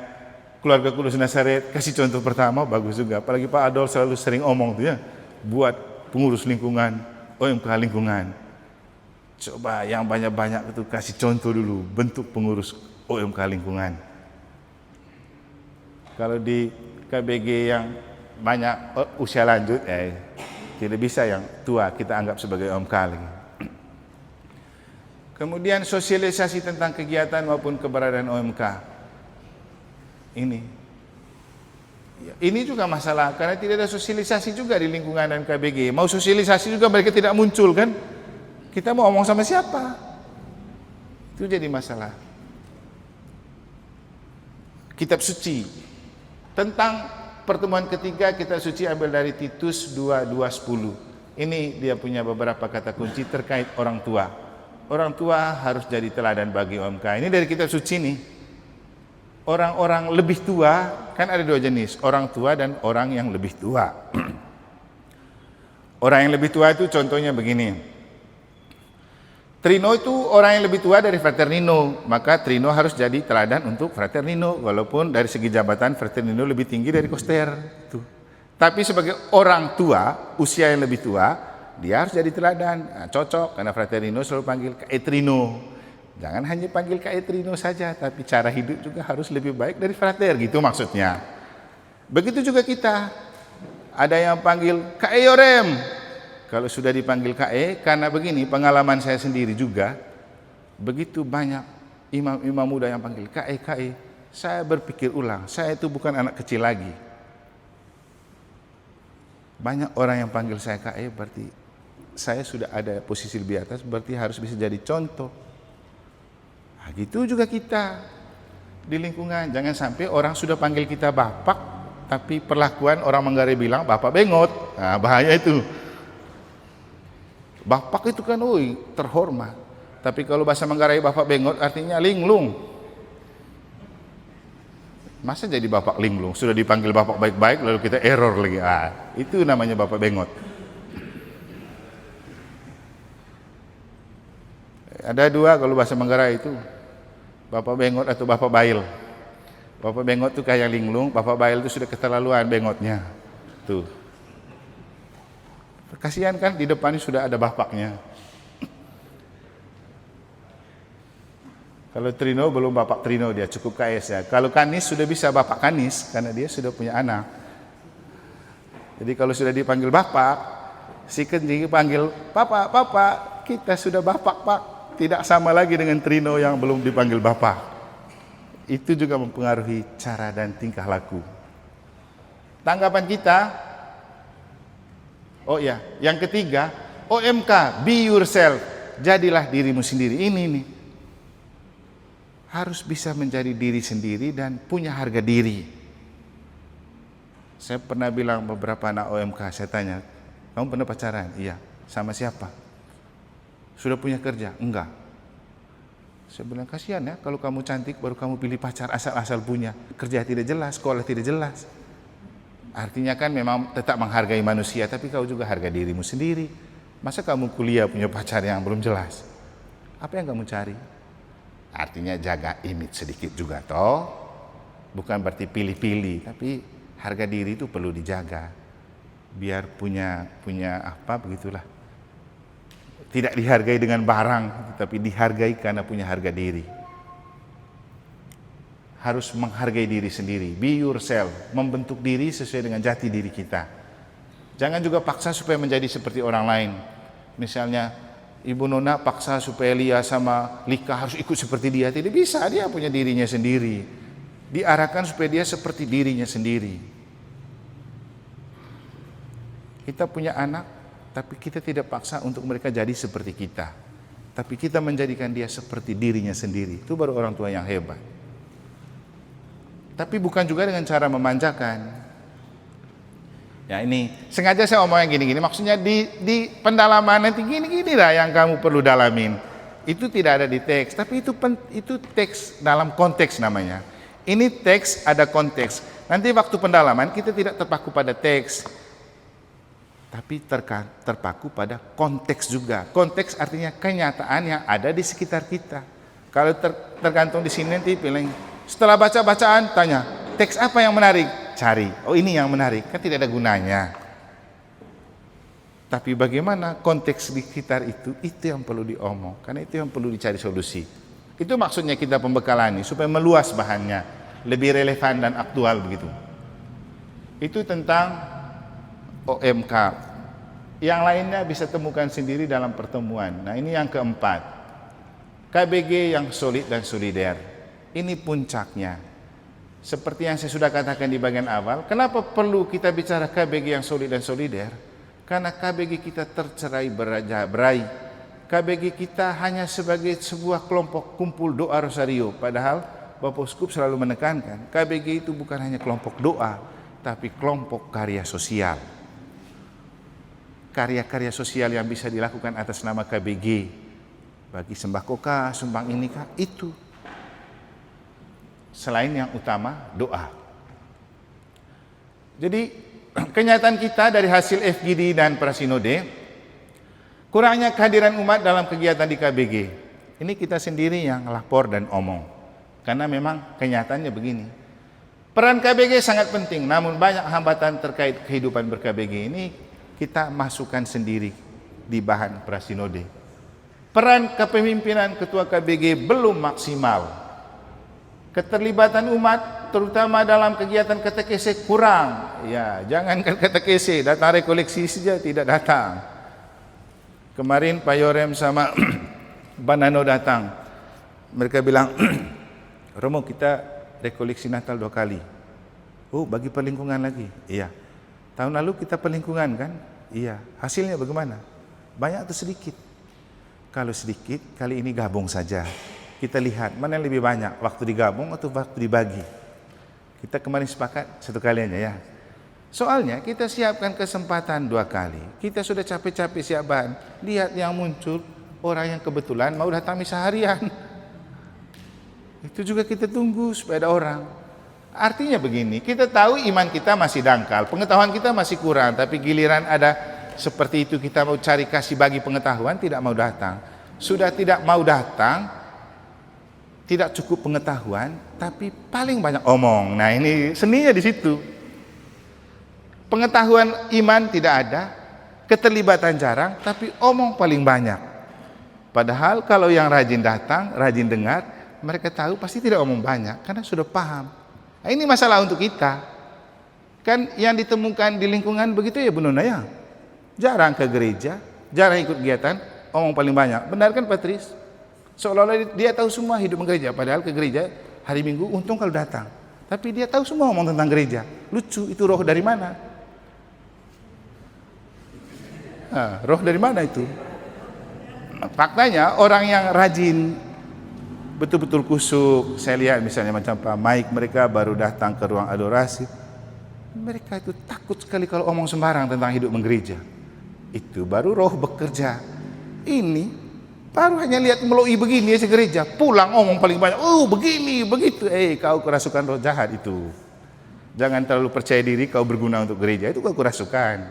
keluarga Kudus Nazaret kasih contoh pertama, bagus juga. Apalagi Pak Adol selalu sering omong tuh ya, buat pengurus lingkungan, OMK lingkungan. Coba yang banyak-banyak itu kasih contoh dulu, bentuk pengurus OMK lingkungan. Kalau di KBG yang banyak usia lanjut, tidak bisa yang tua kita anggap sebagai OMK lagi. Kemudian sosialisasi tentang kegiatan maupun keberadaan OMK. Ini juga masalah, karena tidak ada sosialisasi juga di lingkungan dan KBG. Mau sosialisasi juga mereka tidak muncul kan? Kita mau ngomong sama siapa? Itu jadi masalah. Kitab suci tentang pertemuan ketiga, kitab suci ambil dari Titus 2:10. Ini dia punya beberapa kata kunci terkait orang tua. Orang tua harus jadi teladan bagi OMK. Ini dari kitab suci nih. Orang-orang lebih tua, kan ada dua jenis, orang tua dan orang yang lebih tua. Orang yang lebih tua itu contohnya begini. Trino itu orang yang lebih tua dari Fraternino, maka Trino harus jadi teladan untuk Fraternino, walaupun dari segi jabatan Fraternino lebih tinggi dari Koster. Tapi sebagai orang tua, usia yang lebih tua, dia harus jadi teladan. Nah, cocok, karena Fraternino selalu panggil Kak Trino. Jangan hanya panggil Kak Trino saja, tapi cara hidup juga harus lebih baik dari Frater, gitu maksudnya. Begitu juga kita. Ada yang panggil Kak Yorem. Kalau sudah dipanggil KE, karena begini pengalaman saya sendiri juga, begitu banyak imam-imam muda yang panggil KE, saya berpikir ulang, saya itu bukan anak kecil lagi. Banyak orang yang panggil saya KE, berarti saya sudah ada posisi lebih atas, berarti harus bisa jadi contoh. Nah, gitu juga kita di lingkungan, jangan sampai orang sudah panggil kita bapak, tapi perlakuan orang Manggarai bilang bapak bengot. Nah, bahaya itu. Bapak itu kan terhormat. Tapi kalau bahasa Manggarai bapak bengot artinya linglung. Masa jadi bapak linglung? Sudah dipanggil bapak baik-baik lalu kita error lagi. Itu namanya bapak bengot. Ada dua kalau bahasa Manggarai itu. Bapak bengot atau bapak bail. Bapak bengot itu kayak linglung, bapak bail itu sudah keterlaluan bengotnya. Tuh. Kasihan kan di depannya sudah ada bapaknya. Kalau Trino belum bapak Trino, dia cukup KS ya. Kalau Kanis sudah bisa bapak Kanis karena dia sudah punya anak. Jadi kalau sudah dipanggil bapak, si Kenji panggil papa, kita sudah bapak pak. Tidak sama lagi dengan Trino yang belum dipanggil bapak. Itu juga mempengaruhi cara dan tingkah laku. Tanggapan kita. Oh ya, yang ketiga, OMK, be yourself, jadilah dirimu sendiri. Ini nih, harus bisa menjadi diri sendiri dan punya harga diri. Saya pernah bilang beberapa anak OMK, saya tanya, kamu pernah pacaran? Iya. Sama siapa? Sudah punya kerja? Enggak. Saya bilang, kasihan ya kalau kamu cantik baru kamu pilih pacar asal-asal punya, kerja tidak jelas, sekolah tidak jelas. Artinya kan memang tetap menghargai manusia, tapi kau juga harga dirimu sendiri. Masa kamu kuliah punya pacar yang belum jelas? Apa yang kamu cari? Artinya jaga image sedikit juga toh. Bukan berarti pilih-pilih, tapi harga diri itu perlu dijaga. Biar punya apa begitulah. Tidak dihargai dengan barang, tapi dihargai karena punya harga diri. Harus menghargai diri sendiri, be yourself, membentuk diri sesuai dengan jati diri kita. Jangan juga paksa supaya menjadi seperti orang lain. Misalnya Ibu Nona paksa supaya Lia sama Lika harus ikut seperti dia, tidak bisa, dia punya dirinya sendiri. Diarahkan supaya dia seperti dirinya sendiri. Kita punya anak, tapi kita tidak paksa untuk mereka jadi seperti kita. Tapi kita menjadikan dia seperti dirinya sendiri. Itu baru orang tua yang hebat. Tapi bukan juga dengan cara memanjakan. Ya ini, sengaja saya omong yang gini-gini. Maksudnya di pendalaman nanti gini-gini lah yang kamu perlu dalamin. Itu tidak ada di teks, tapi itu teks dalam konteks namanya. Ini teks ada konteks. Nanti waktu pendalaman kita tidak terpaku pada teks, tapi terpaku pada konteks juga. Konteks artinya kenyataan yang ada di sekitar kita. Kalau tergantung di sini nanti pilih. Setelah baca bacaan tanya, teks apa yang menarik? Cari. Oh ini yang menarik, kan tidak ada gunanya. Tapi bagaimana konteks di sekitar itu yang perlu diomong. Karena itu yang perlu dicari solusi. Itu maksudnya kita pembekalan ini supaya meluas bahannya, lebih relevan dan aktual begitu. Itu tentang OMK. Yang lainnya bisa temukan sendiri dalam pertemuan. Nah ini yang keempat, KBG yang solid dan solider. Ini puncaknya. Seperti yang saya sudah katakan di bagian awal, kenapa perlu kita bicara KBG yang solid dan solider? Karena KBG kita tercerai berai. KBG kita hanya sebagai sebuah kelompok kumpul doa rosario. Padahal Bapak Uskup selalu menekankan, KBG itu bukan hanya kelompok doa, tapi kelompok karya sosial. Karya-karya sosial yang bisa dilakukan atas nama KBG, bagi sembako kah, sumbang ini kah, itu selain yang utama doa. Jadi kenyataan kita dari hasil FGD dan Prasinode, kurangnya kehadiran umat dalam kegiatan di KBG. Ini kita sendiri yang lapor dan omong, karena memang kenyataannya begini. Peran KBG sangat penting, namun banyak hambatan terkait kehidupan ber-KBG ini kita masukkan sendiri di bahan Prasinode. Peran kepemimpinan ketua KBG belum maksimal. Keterlibatan umat terutama dalam kegiatan katekese kurang. Ya, jangankan katekese, datang rekoleksi saja tidak datang. Kemarin Pak Yorem sama Banano datang. Mereka bilang, Romo kita rekoleksi Natal 2 kali. Oh, bagi perlingkungan lagi. Iya. Tahun lalu kita perlingkungan kan? Iya. Hasilnya bagaimana? Banyak atau sedikit? Kalau sedikit, kali ini gabung saja. Kita lihat mana yang lebih banyak, waktu digabung atau waktu dibagi. Kita kemarin sepakat 1 kali aja ya. Soalnya kita siapkan kesempatan 2 kali. Kita sudah capek-capek siap bahan. Lihat yang muncul orang yang kebetulan mau datang misa harian. Itu juga kita tunggu supaya ada orang. Artinya begini, kita tahu iman kita masih dangkal, pengetahuan kita masih kurang, tapi giliran ada seperti itu kita mau cari kasih bagi pengetahuan, tidak mau datang. Sudah tidak mau datang, tidak cukup pengetahuan, tapi paling banyak omong. Nah ini seninya di situ. Pengetahuan iman tidak ada, keterlibatan jarang, tapi omong paling banyak. Padahal kalau yang rajin datang, rajin dengar, mereka tahu pasti tidak omong banyak, karena sudah paham. Nah, ini masalah untuk kita. Kan yang ditemukan di lingkungan begitu ya Bu Nona ya. Jarang ke gereja, jarang ikut kegiatan, omong paling banyak. Benar kan Patris? Seolah-olah dia tahu semua hidup gereja, padahal ke gereja hari Minggu untung kalau datang. Tapi dia tahu semua omong tentang gereja. Lucu, itu roh dari mana? Nah, roh dari mana itu? Faktanya orang yang rajin, betul-betul kusuk, saya lihat misalnya macam Pak Mike, mereka baru datang ke ruang adorasi, mereka itu takut sekali kalau omong sembarang tentang hidup menggereja. Itu baru roh bekerja. Ini Baru hanya lihat melalui begini aja gereja, pulang omong paling banyak, begini, begitu. Kau kerasukan roh jahat itu. Jangan terlalu percaya diri kau berguna untuk gereja, itu kau kerasukan.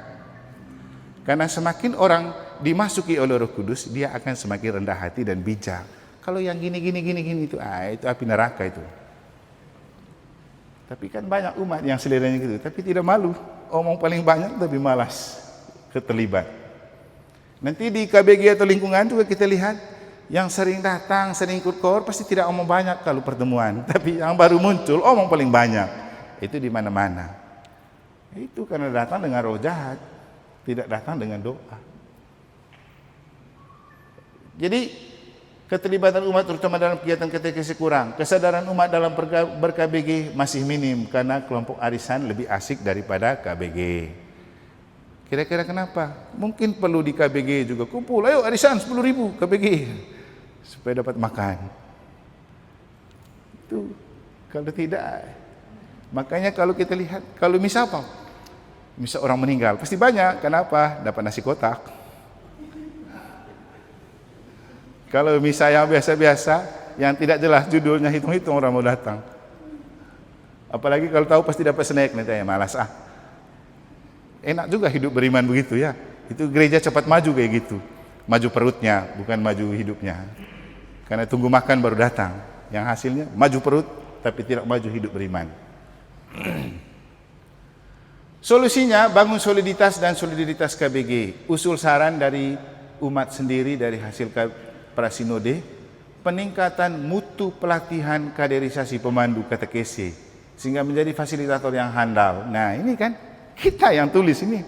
Karena semakin orang dimasuki oleh Roh Kudus, dia akan semakin rendah hati dan bijak. Kalau yang gini itu api neraka itu. Tapi kan banyak umat yang seleranya gitu, tapi tidak malu, omong paling banyak tapi malas terlibat. Nanti di KBG atau lingkungan juga kita lihat yang sering datang, sering ikut koor pasti tidak omong banyak kalau pertemuan, tapi yang baru muncul omong paling banyak. Itu di mana-mana. Itu karena datang dengan roh jahat, tidak datang dengan doa. Jadi keterlibatan umat terutama dalam kegiatan katekesi kurang, kesadaran umat dalam ber-KBG masih minim karena kelompok arisan lebih asik daripada KBG. Kira-kira kenapa? Mungkin perlu di KBG juga kumpul, ayo arisan 10.000 KBG supaya dapat makan. Itu kalau tidak, makanya kalau kita lihat, kalau misal apa? Misal orang meninggal, pasti banyak. Kenapa? Dapat nasi kotak. Kalau misal yang biasa-biasa, yang tidak jelas judulnya, hitung-hitung orang mau datang. Apalagi kalau tahu pasti dapat snack, nanti malas Enak juga hidup beriman begitu ya. Itu gereja cepat maju kayak gitu. Maju perutnya, bukan maju hidupnya. Karena tunggu makan baru datang. Yang hasilnya maju perut, tapi tidak maju hidup beriman. Solusinya bangun soliditas dan soliditas KBG. Usul saran dari umat sendiri dari hasil prasinode, peningkatan mutu pelatihan kaderisasi pemandu katekesi sehingga menjadi fasilitator yang handal. Nah, ini kan kita yang tulis ini.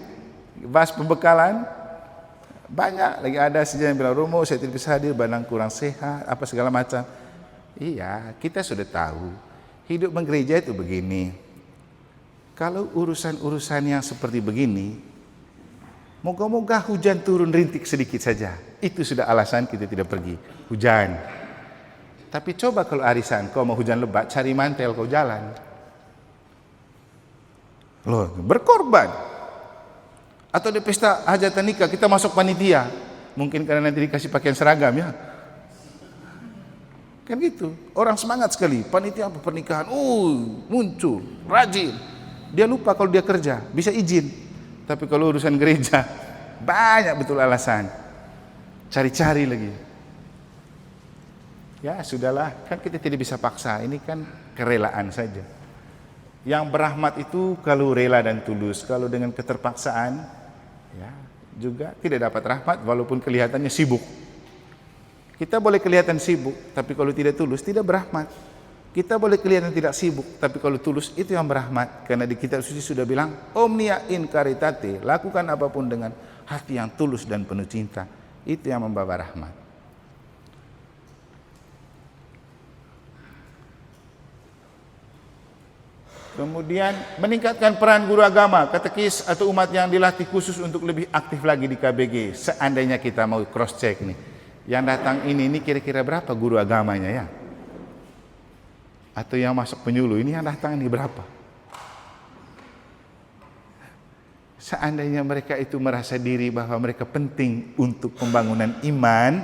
Bahas pembekalan banyak lagi, ada sejarah yang bilang Romo saya tidak bisa hadir, badan kurang sehat, apa segala macam. Iya, kita sudah tahu hidup menggereja itu begini. Kalau urusan-urusan yang seperti begini, moga-moga hujan turun rintik sedikit saja. Itu sudah alasan kita tidak pergi. Hujan. Tapi coba kalau arisan, kau mau hujan lebat, cari mantel kau jalan. Loh, berkorban. Atau di pesta hajatan nikah, kita masuk panitia. Mungkin karena nanti dikasih pakaian seragam ya. Kan gitu. Orang semangat sekali. Panitia apa pernikahan? Muncul, rajin. Dia lupa kalau dia kerja, bisa izin. Tapi kalau urusan gereja, banyak betul alasan. Cari-cari lagi. Ya sudahlah, kan kita tidak bisa paksa. Ini kan kerelaan saja. Yang berahmat itu kalau rela dan tulus. Kalau dengan keterpaksaan, ya juga tidak dapat rahmat walaupun kelihatannya sibuk. Kita boleh kelihatan sibuk, tapi kalau tidak tulus tidak berahmat. Kita boleh kelihatan tidak sibuk, tapi kalau tulus itu yang berahmat. Karena di kitab suci sudah bilang, omnia in caritate, lakukan apapun dengan hati yang tulus dan penuh cinta. Itu yang membawa rahmat. Kemudian meningkatkan peran guru agama, katekis atau umat yang dilatih khusus untuk lebih aktif lagi di KBG. Seandainya kita mau cross check nih, yang datang ini kira-kira berapa guru agamanya ya? Atau yang masuk penyuluh ini yang datang ini berapa? Seandainya mereka itu merasa diri bahwa mereka penting untuk pembangunan iman,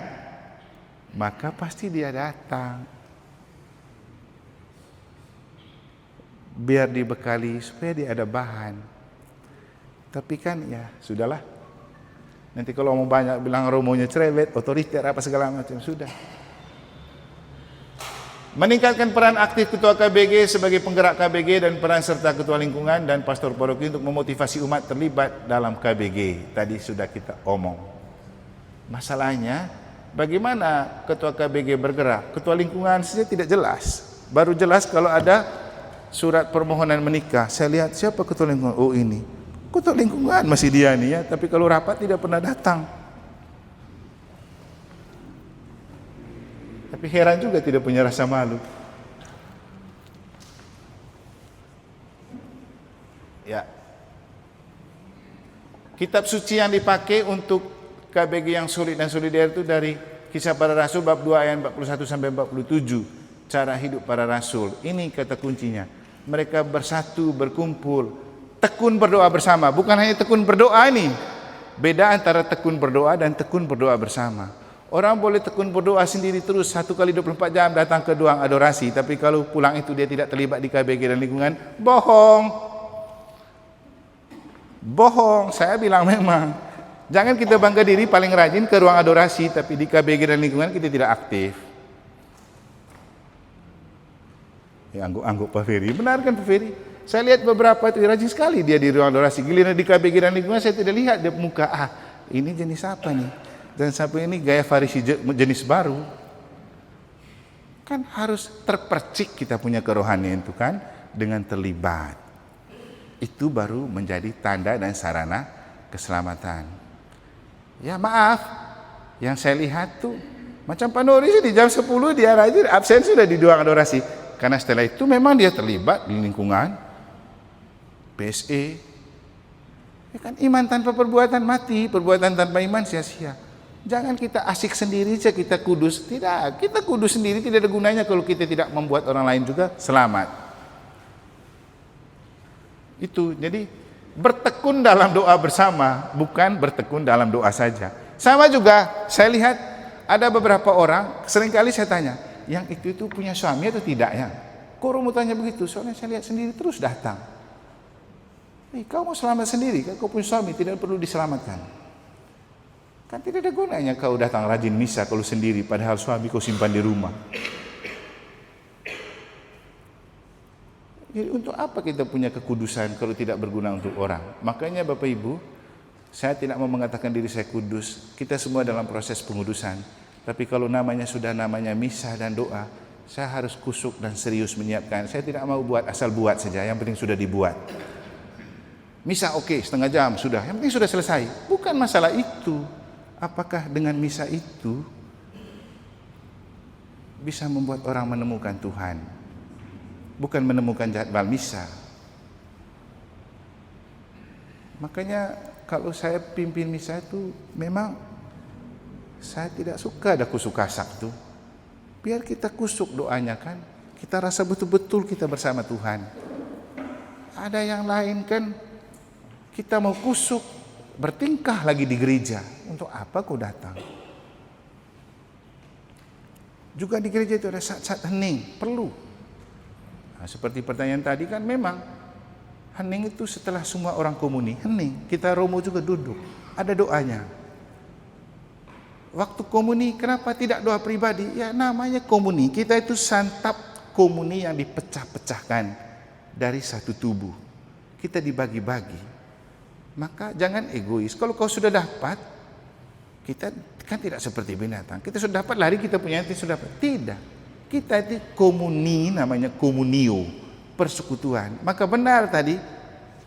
maka pasti dia datang. Biar dibekali supaya dia ada bahan. Tapi kan ya sudahlah. Nanti kalau mau banyak bilang romonya cerewet, otoriter apa segala macam, sudah. Meningkatkan peran aktif ketua KBG sebagai penggerak KBG dan peran serta ketua lingkungan dan pastor paroki untuk memotivasi umat terlibat dalam KBG. Tadi sudah kita omong. Masalahnya bagaimana ketua KBG bergerak? Ketua lingkungan saja tidak jelas. Baru jelas kalau ada surat permohonan menikah. Saya lihat siapa ketua lingkungan? Oh ini. Ketua lingkungan masih dia nih ya, tapi kalau rapat tidak pernah datang. Tapi heran juga tidak punya rasa malu. Ya. Kitab suci yang dipakai untuk KBG yang solid dan solider itu dari Kisah Para Rasul bab 2 ayat 41 sampai 47. Cara hidup para rasul. Ini kata kuncinya. Mereka bersatu, berkumpul, tekun berdoa bersama. Bukan hanya tekun berdoa ini. Beda antara tekun berdoa dan tekun berdoa bersama. Orang boleh tekun berdoa sendiri terus 1 kali 24 jam datang ke ruang adorasi, tapi kalau pulang itu dia tidak terlibat di KBG dan lingkungan, bohong. Bohong, saya bilang memang. Jangan kita bangga diri paling rajin ke ruang adorasi, tapi di KBG dan lingkungan kita tidak aktif. Ya, angguk-angguk Pak Ferry. Benar kan Pak Ferry? Saya lihat beberapa itu rajin sekali dia di ruang adorasi. Giliran di KBG dan lingkungan saya tidak lihat dia muka. Ini jenis apa nih? Dan sampai ini gaya Farisi jenis baru. Kan harus terpercik kita punya kerohanian itu kan dengan terlibat. Itu baru menjadi tanda dan sarana keselamatan. Ya maaf, yang saya lihat tuh macam Pak Nuri sih di jam 10 dia rajin absen sudah di ruang adorasi. Karena setelah itu memang dia terlibat di lingkungan PSE. Ya kan iman tanpa perbuatan mati, perbuatan tanpa iman sia-sia. Jangan kita asik sendiri saja kita kudus. Tidak, kita kudus sendiri tidak ada gunanya kalau kita tidak membuat orang lain juga selamat. Itu, jadi bertekun dalam doa bersama, bukan bertekun dalam doa saja. Sama juga, saya lihat ada beberapa orang, seringkali saya tanya, yang itu punya suami atau tidak ya? Kok Romo tanya begitu? Soalnya saya lihat sendiri terus datang. Kau mau selamat sendiri, kau punya suami, tidak perlu diselamatkan. Kan tidak ada gunanya kau datang rajin misa kalau sendiri, padahal suami kau simpan di rumah. Jadi untuk apa kita punya kekudusan kalau tidak berguna untuk orang? Makanya Bapak Ibu, saya tidak mau mengatakan diri saya kudus. Kita semua dalam proses pengudusan. Tapi kalau namanya sudah namanya misa dan doa, saya harus kusuk dan serius menyiapkan. Saya tidak mau buat asal buat saja, yang penting sudah dibuat. Misa oke, setengah jam sudah, yang penting sudah selesai. Bukan masalah itu. Apakah dengan misa itu bisa membuat orang menemukan Tuhan? Bukan menemukan jadwal misa. Makanya kalau saya pimpin misa itu memang saya tidak suka ada kusuk-kasak tuh. Biar kita kusuk doanya kan. Kita rasa betul-betul kita bersama Tuhan. Ada yang lain kan kita mau kusuk, bertingkah lagi di gereja. Untuk apa kau datang? Juga di gereja itu ada saat-saat hening, perlu. Nah, seperti pertanyaan tadi kan memang hening itu setelah semua orang komuni, hening. Kita Romo juga duduk, ada doanya. Waktu komuni kenapa tidak doa pribadi? Ya namanya komuni, kita itu santap komuni yang dipecah-pecahkan dari satu tubuh. Kita dibagi-bagi. Maka jangan egois. Kalau kau sudah dapat, kita kan tidak seperti binatang. Kita sudah dapat lari, kita punya nanti sudah dapat. Tidak. Kita itu komuni, namanya komunio, persekutuan. Maka benar tadi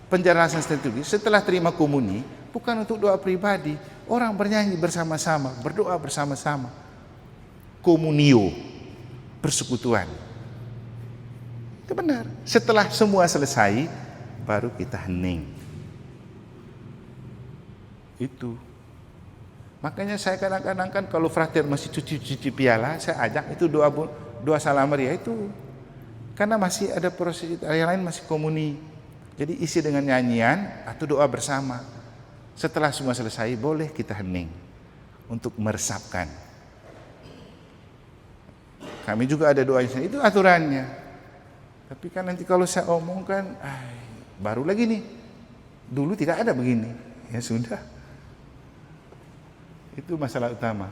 penjelasan strategi setelah terima komuni bukan untuk doa pribadi. Orang bernyanyi bersama-sama, berdoa bersama-sama. Komunio, persekutuan. Itu benar. Setelah semua selesai, baru kita hening. Itu. Makanya saya kadang-kadang kan kalau frater masih cuci piala, saya ajak itu doa salam Maria itu. Karena masih ada proses yang lain masih komuni. Jadi isi dengan nyanyian atau doa bersama. Setelah semua selesai, boleh kita hening untuk meresapkan. Kami juga ada doanya, itu aturannya. Tapi kan nanti kalau saya omongkan, baru lagi nih. Dulu tidak ada begini. Ya sudah. Itu masalah utama.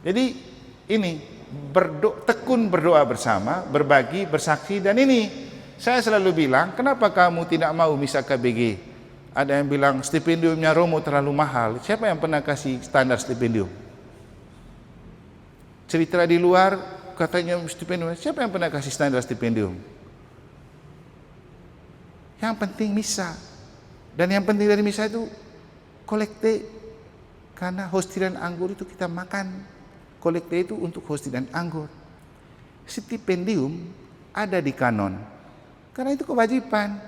Jadi ini tekun berdoa bersama, berbagi, bersaksi, dan ini saya selalu bilang, kenapa kamu tidak mau misa KBG? Ada yang bilang stipendiumnya Romo terlalu mahal. Siapa yang pernah kasih standar stipendium? Cerita di luar katanya stipendium. Siapa yang pernah kasih standar stipendium? Yang penting misa. Dan yang penting dari misa itu kolekte. Karena hosti dan anggur itu kita makan. Kolekte itu untuk hosti dan anggur. Stipendium ada di kanon. Karena itu kewajiban.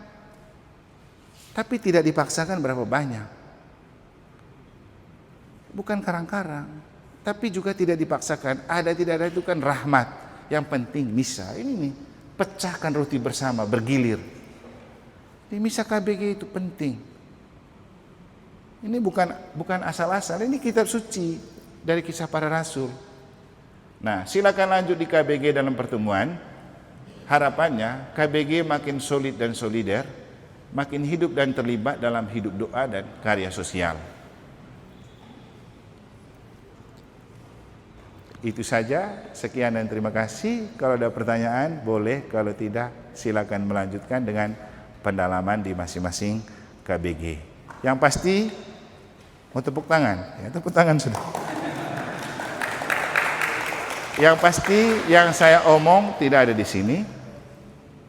Tapi tidak dipaksakan berapa banyak. Bukan karang-karang. Tapi juga tidak dipaksakan. Ada tidak ada itu kan rahmat. Yang penting misa. Ini nih. Pecahkan roti bersama, bergilir. Di misa KBG itu penting. Ini bukan asal-asal, ini kitab suci. dari Kisah Para Rasul. Nah, silakan lanjut di KBG dalam pertemuan. Harapannya KBG makin solid dan solider, makin hidup dan terlibat dalam hidup doa dan karya sosial. Itu saja, sekian dan terima kasih. Kalau ada pertanyaan boleh, kalau tidak silakan melanjutkan dengan pendalaman di masing-masing KBG. Yang pasti mau tepuk tangan, ya tepuk tangan sudah. Yang pasti yang saya omong tidak ada di sini.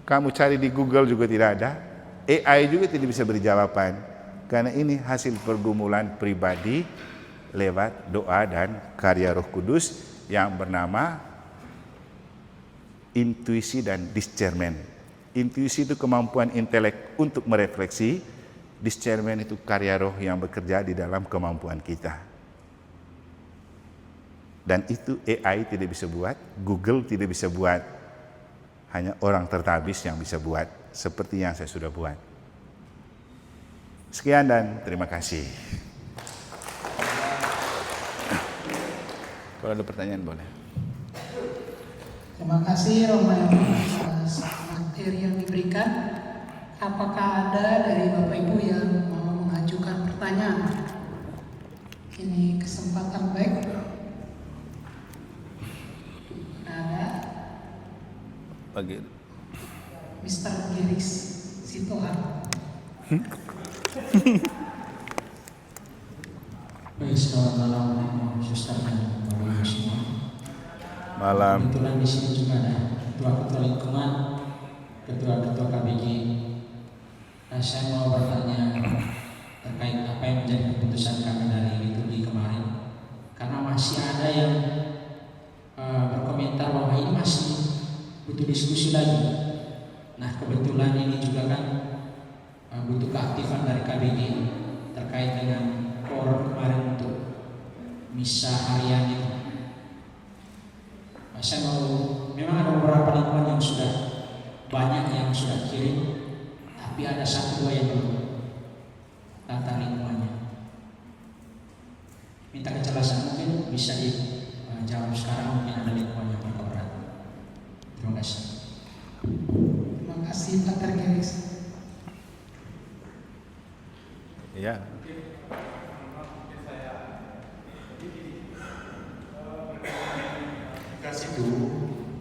Kamu cari di Google juga tidak ada. AI juga tidak bisa beri jawaban, karena ini hasil pergumulan pribadi lewat doa dan karya Roh Kudus yang bernama intuisi dan discernment. Intuisi itu kemampuan intelek untuk merefleksi, discernment itu karya roh yang bekerja di dalam kemampuan kita. Dan itu AI tidak bisa buat, Google tidak bisa buat, hanya orang tertabis yang bisa buat, seperti yang saya sudah buat. Sekian dan terima kasih. Kalau ada pertanyaan boleh. Terima kasih Romo atas materi yang diberikan. Apakah ada dari Bapak Ibu yang mau mengajukan pertanyaan? Ini kesempatan baik. Ada Bagi Mr. Giris Sitohan. Baik, selamat malam, Suster dan Bapak Ibu semua. malam. Kebetulan di sini juga ada ketua-ketua lingkungan, ketua-ketua KBG. Nah, saya mau bertanya terkait apa yang menjadi keputusan kami dari liturgi kemarin, karena masih ada yang berkomentar bahwa ini masih butuh diskusi lagi. Nah, kebetulan ini juga kan butuh keaktifan dari KBG terkait dengan korum kemarin untuk misa harian itu. Saya mau, memang ada beberapa lingkungan yang sudah banyak yang sudah kirim, tapi ada satu dua yang belum tata lingkungannya. Minta kejelasan, mungkin bisa dijawab sekarang, mungkin ada lingkungan yang berkeberat. Terima kasih. Terima kasih Dr. Giris. Ya. Kasih dulu.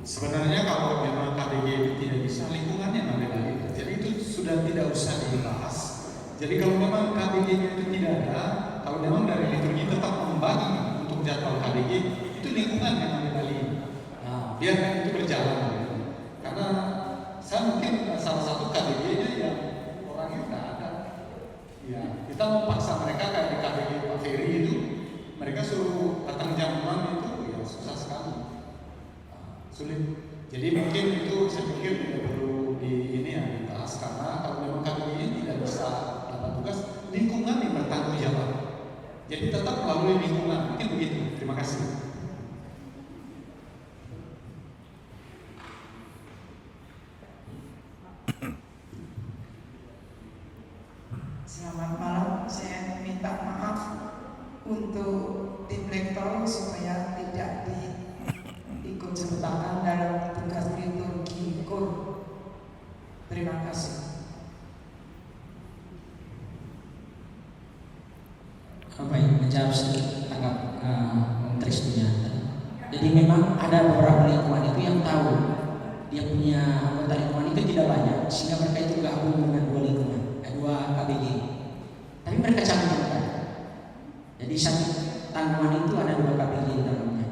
Sebenarnya kalau memang KBG itu tidak bisa, lingkungannya nanti lagi. Jadi itu sudah tidak usah dibahas. Jadi kalau memang KBG itu tidak ada, kalau memang dari liturgi tetap membagi untuk jadwal KBG, itu lingkungan yang nanti lagi. Nah, biarkan itu berjalan. Karena saya mungkin salah satu KBG-nya yang orangnya tidak ada. Ya, kita mau paksa mereka kayak di KBG Pak Ferry itu, mereka suruh datang jam 6 itu ya susah sekali. Sulit. Jadi mungkin itu saya pikir tidak perlu dibahas, karena kalau memang KBG ini tidak bisa dapat tugas, lingkungan yang bertanggung jawab. Jadi tetap melalui lingkungan. Mungkin begitu. Terima kasih. Selamat malam, saya minta maaf untuk tim lektor supaya tidak diikut sertakan dalam tugas liturgi KUR. Terima kasih. Baik, menjawab sedikit tanggap Om Tris punya. Jadi memang ada beberapa lingkungan itu yang tahu dia punya anggota lingkungan itu tidak banyak, sehingga mereka itu gabung dengan dua lingkungan, dua KBG. Tapi mereka cantumkan. Jadi satu tanggungan itu ada dua KBG di dalamnya.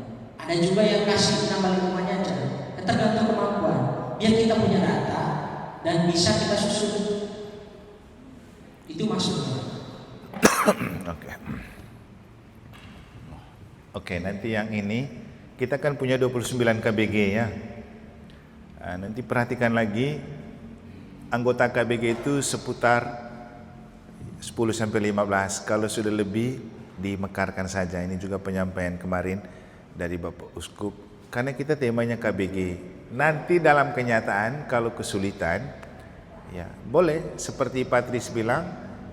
Ada juga yang kasih nama lingkungannya aja, tergantung kemampuan. Biar kita punya data dan bisa kita susun. Itu maksudnya. Oke, nanti yang ini kita kan punya 29 KBG ya. Nah, nanti perhatikan lagi anggota KBG itu seputar 10 sampai 15. Kalau sudah lebih dimekarkan saja. Ini juga penyampaian kemarin dari Bapak Uskup. Karena kita temanya KBG. Nanti dalam kenyataan kalau kesulitan ya boleh seperti Patris bilang,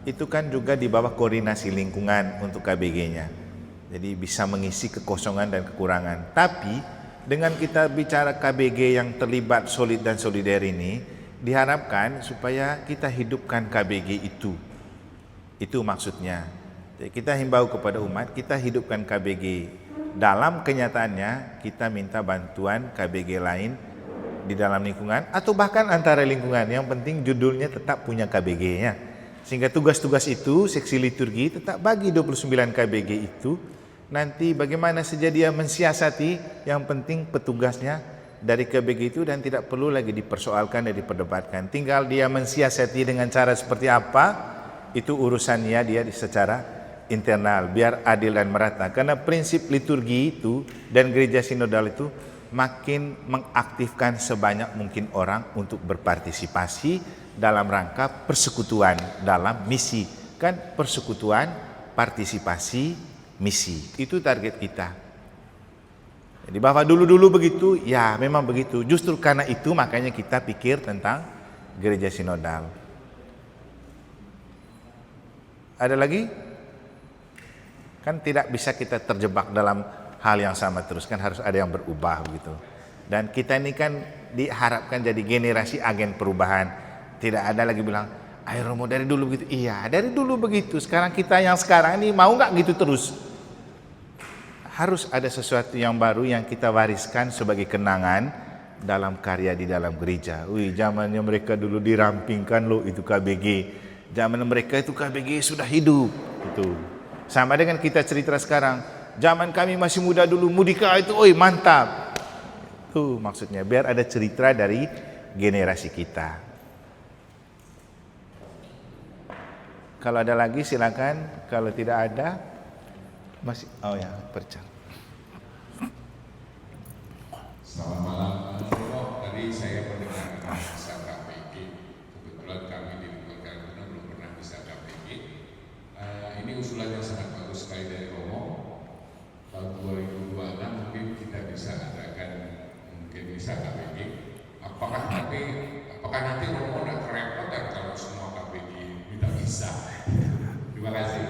itu kan juga di bawah koordinasi lingkungan untuk KBG-nya. Jadi bisa mengisi kekosongan dan kekurangan. Tapi dengan kita bicara KBG yang terlibat solid dan solider ini, diharapkan supaya kita hidupkan KBG itu. Itu maksudnya. Jadi kita himbau kepada umat, kita hidupkan KBG. Dalam kenyataannya kita minta bantuan KBG lain di dalam lingkungan atau bahkan antara lingkungan. Yang penting judulnya tetap punya KBG-nya. Sehingga tugas-tugas itu, seksi liturgi tetap bagi 29 KBG itu. Nanti bagaimana saja dia mensiasati, yang penting petugasnya dari KBG itu dan tidak perlu lagi dipersoalkan dan diperdebatkan. Tinggal dia mensiasati dengan cara seperti apa, itu urusannya dia secara internal, biar adil dan merata. Karena prinsip liturgi itu dan gereja sinodal itu makin mengaktifkan sebanyak mungkin orang untuk berpartisipasi dalam rangka persekutuan dalam misi. Kan persekutuan, partisipasi, misi. Itu target kita. Jadi bahwa dulu-dulu begitu, ya memang begitu. Justru karena itu makanya kita pikir tentang gereja sinodal. Ada lagi? Kan tidak bisa kita terjebak dalam hal yang sama terus, kan harus ada yang berubah begitu. Dan kita ini kan diharapkan jadi generasi agen perubahan. Tidak ada lagi bilang, ayo Romo dari dulu begitu. Iya, dari dulu begitu. Sekarang kita yang sekarang ini mau nggak gitu terus? Harus ada sesuatu yang baru yang kita wariskan sebagai kenangan dalam karya di dalam gereja. Wih, zamannya mereka dulu dirampingkan loh itu KBG. Zaman mereka itu KBG sudah hidup. Gitu. Sama dengan kita cerita sekarang. Zaman kami masih muda dulu, Mudika itu, oi mantap. Tuh maksudnya, biar ada cerita dari generasi kita. Kalau ada lagi silakan, kalau tidak ada, masih, oh ya, percaya. Selamat malam, Romo. Tadi saya mendengar bisa KBG. Kebetulan kami di lingkungan Karantina belum pernah bisa KBG. Ini usulan yang sangat bagus sekali dari Romo. Tahun 2026 mungkin kita bisa adakan, mungkin bisa KBG. Apakah nanti Romo tidak kerepotan kalau semua KBG tidak bisa? Terima kasih.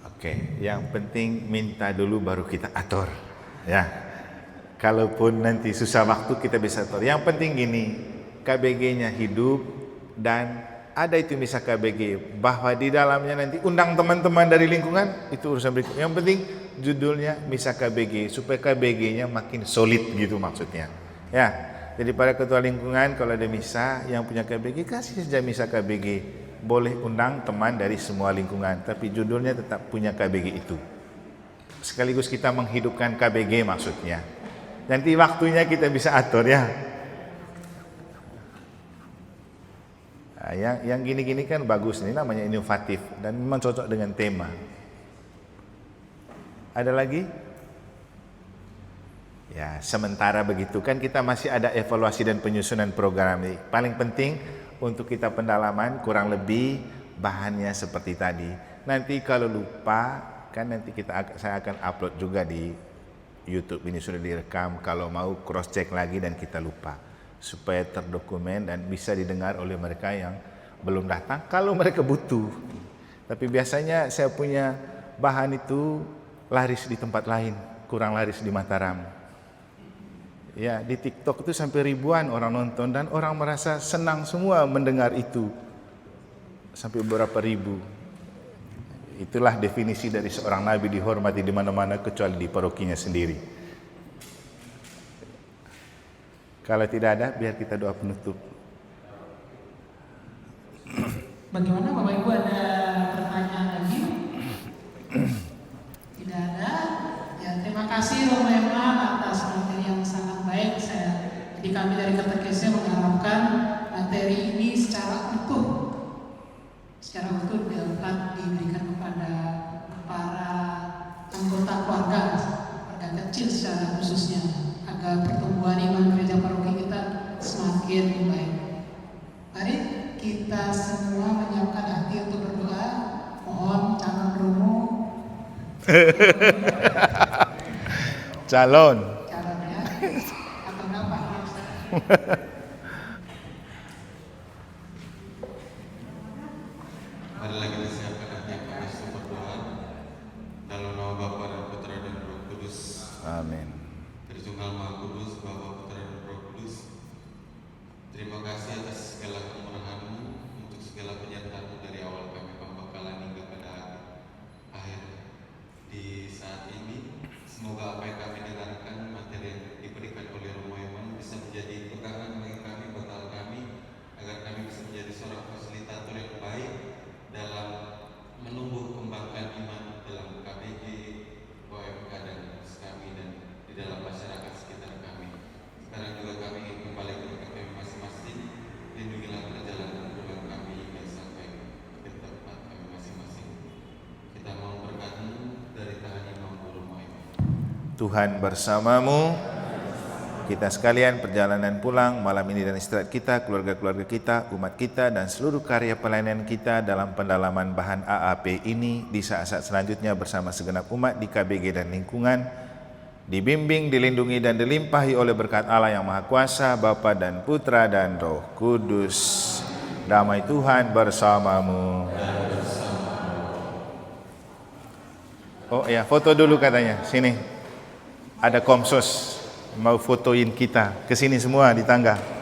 Oke, yang penting minta dulu baru kita atur. Ya, kalaupun nanti susah waktu kita bisa atur. Yang penting gini, KBG-nya hidup dan ada itu misa KBG, bahwa di dalamnya nanti undang teman-teman dari lingkungan, itu urusan berikut. Yang penting judulnya misa KBG, supaya KBG-nya makin solid gitu maksudnya. Ya, jadi para ketua lingkungan kalau ada misa yang punya KBG, kasih saja misa KBG. Boleh undang teman dari semua lingkungan, tapi judulnya tetap punya KBG itu. Sekaligus kita menghidupkan KBG maksudnya. Nanti waktunya kita bisa atur ya. Nah, yang gini-gini kan bagus, ini namanya inovatif dan memang cocok dengan tema. Ada lagi? Ya, sementara begitu kan kita masih ada evaluasi dan penyusunan program ini. Paling penting untuk kita pendalaman kurang lebih bahannya seperti tadi. Nanti kalau lupa kan nanti saya akan upload juga di YouTube, ini sudah direkam. Kalau mau cross check lagi dan kita lupa, supaya terdokumen dan bisa didengar oleh mereka yang belum datang kalau mereka butuh. Tapi biasanya saya punya bahan itu laris di tempat lain, kurang laris di Mataram. Ya, di TikTok itu sampai ribuan orang nonton dan orang merasa senang semua mendengar itu. Sampai beberapa ribu. Itulah definisi dari seorang nabi dihormati di mana-mana kecuali di parokinya sendiri. Kalau tidak ada, biar kita doa penutup. Bagaimana Bapak Ibu, ada pertanyaan lagi? Tidak ada. Ya, terima kasih Romo Emma atas materi yang sangat baik. Jadi kami dari Katekese mengharapkan materi ini secara utuh dapat diberikan kepada para anggota keluarga kecil secara khususnya, agar pertumbuhan iman gereja paroki kita semakin baik. Mari kita semua menyiapkan hati untuk berdoa. Mohon calon Romo calonnya atau berapa? Mari lagi kita siapkan hati pada berdoa. Amin. Tritunggal Maha Kudus, Bapa, Putra, dan Roh Kudus. Terima kasih atas segala kemurahan-Mu, untuk segala penyertaan-Mu dari awal kami pembekalan hingga pada akhir. Di saat ini, semoga apa yang kami dengarkan, materi yang diberikan oleh Romo Eman bisa menjadi pegangan bagi kami, bekal kami, agar kami bisa menjadi seorang fasilitator yang baik dalam menumbuh kembangkan iman dalam KBG, OMK, dan kami dan di dalam masyarakat sekitar kami. Sekarang juga kami ingin kembali ke tempat kami masing-masing. Lindungilah perjalanan pulang kami hingga sampai ke tempat kami masing-masing. Kita mohon berkat-Mu dari tangan Imam Romo Eman. Tuhan bersamamu. Kita sekalian perjalanan pulang malam ini dan istirahat kita, keluarga-keluarga kita, umat kita, dan seluruh karya pelayanan kita dalam pendalaman bahan AAP ini di saat-saat selanjutnya bersama segenap umat di KBG dan lingkungan, dibimbing, dilindungi, dan dilimpahi oleh berkat Allah yang Maha Kuasa, Bapa dan Putra dan Roh Kudus. Damai Tuhan bersamamu. Oh ya, foto dulu katanya. Sini. Ada Komsos mau fotoin kita. Kesini semua di tangga.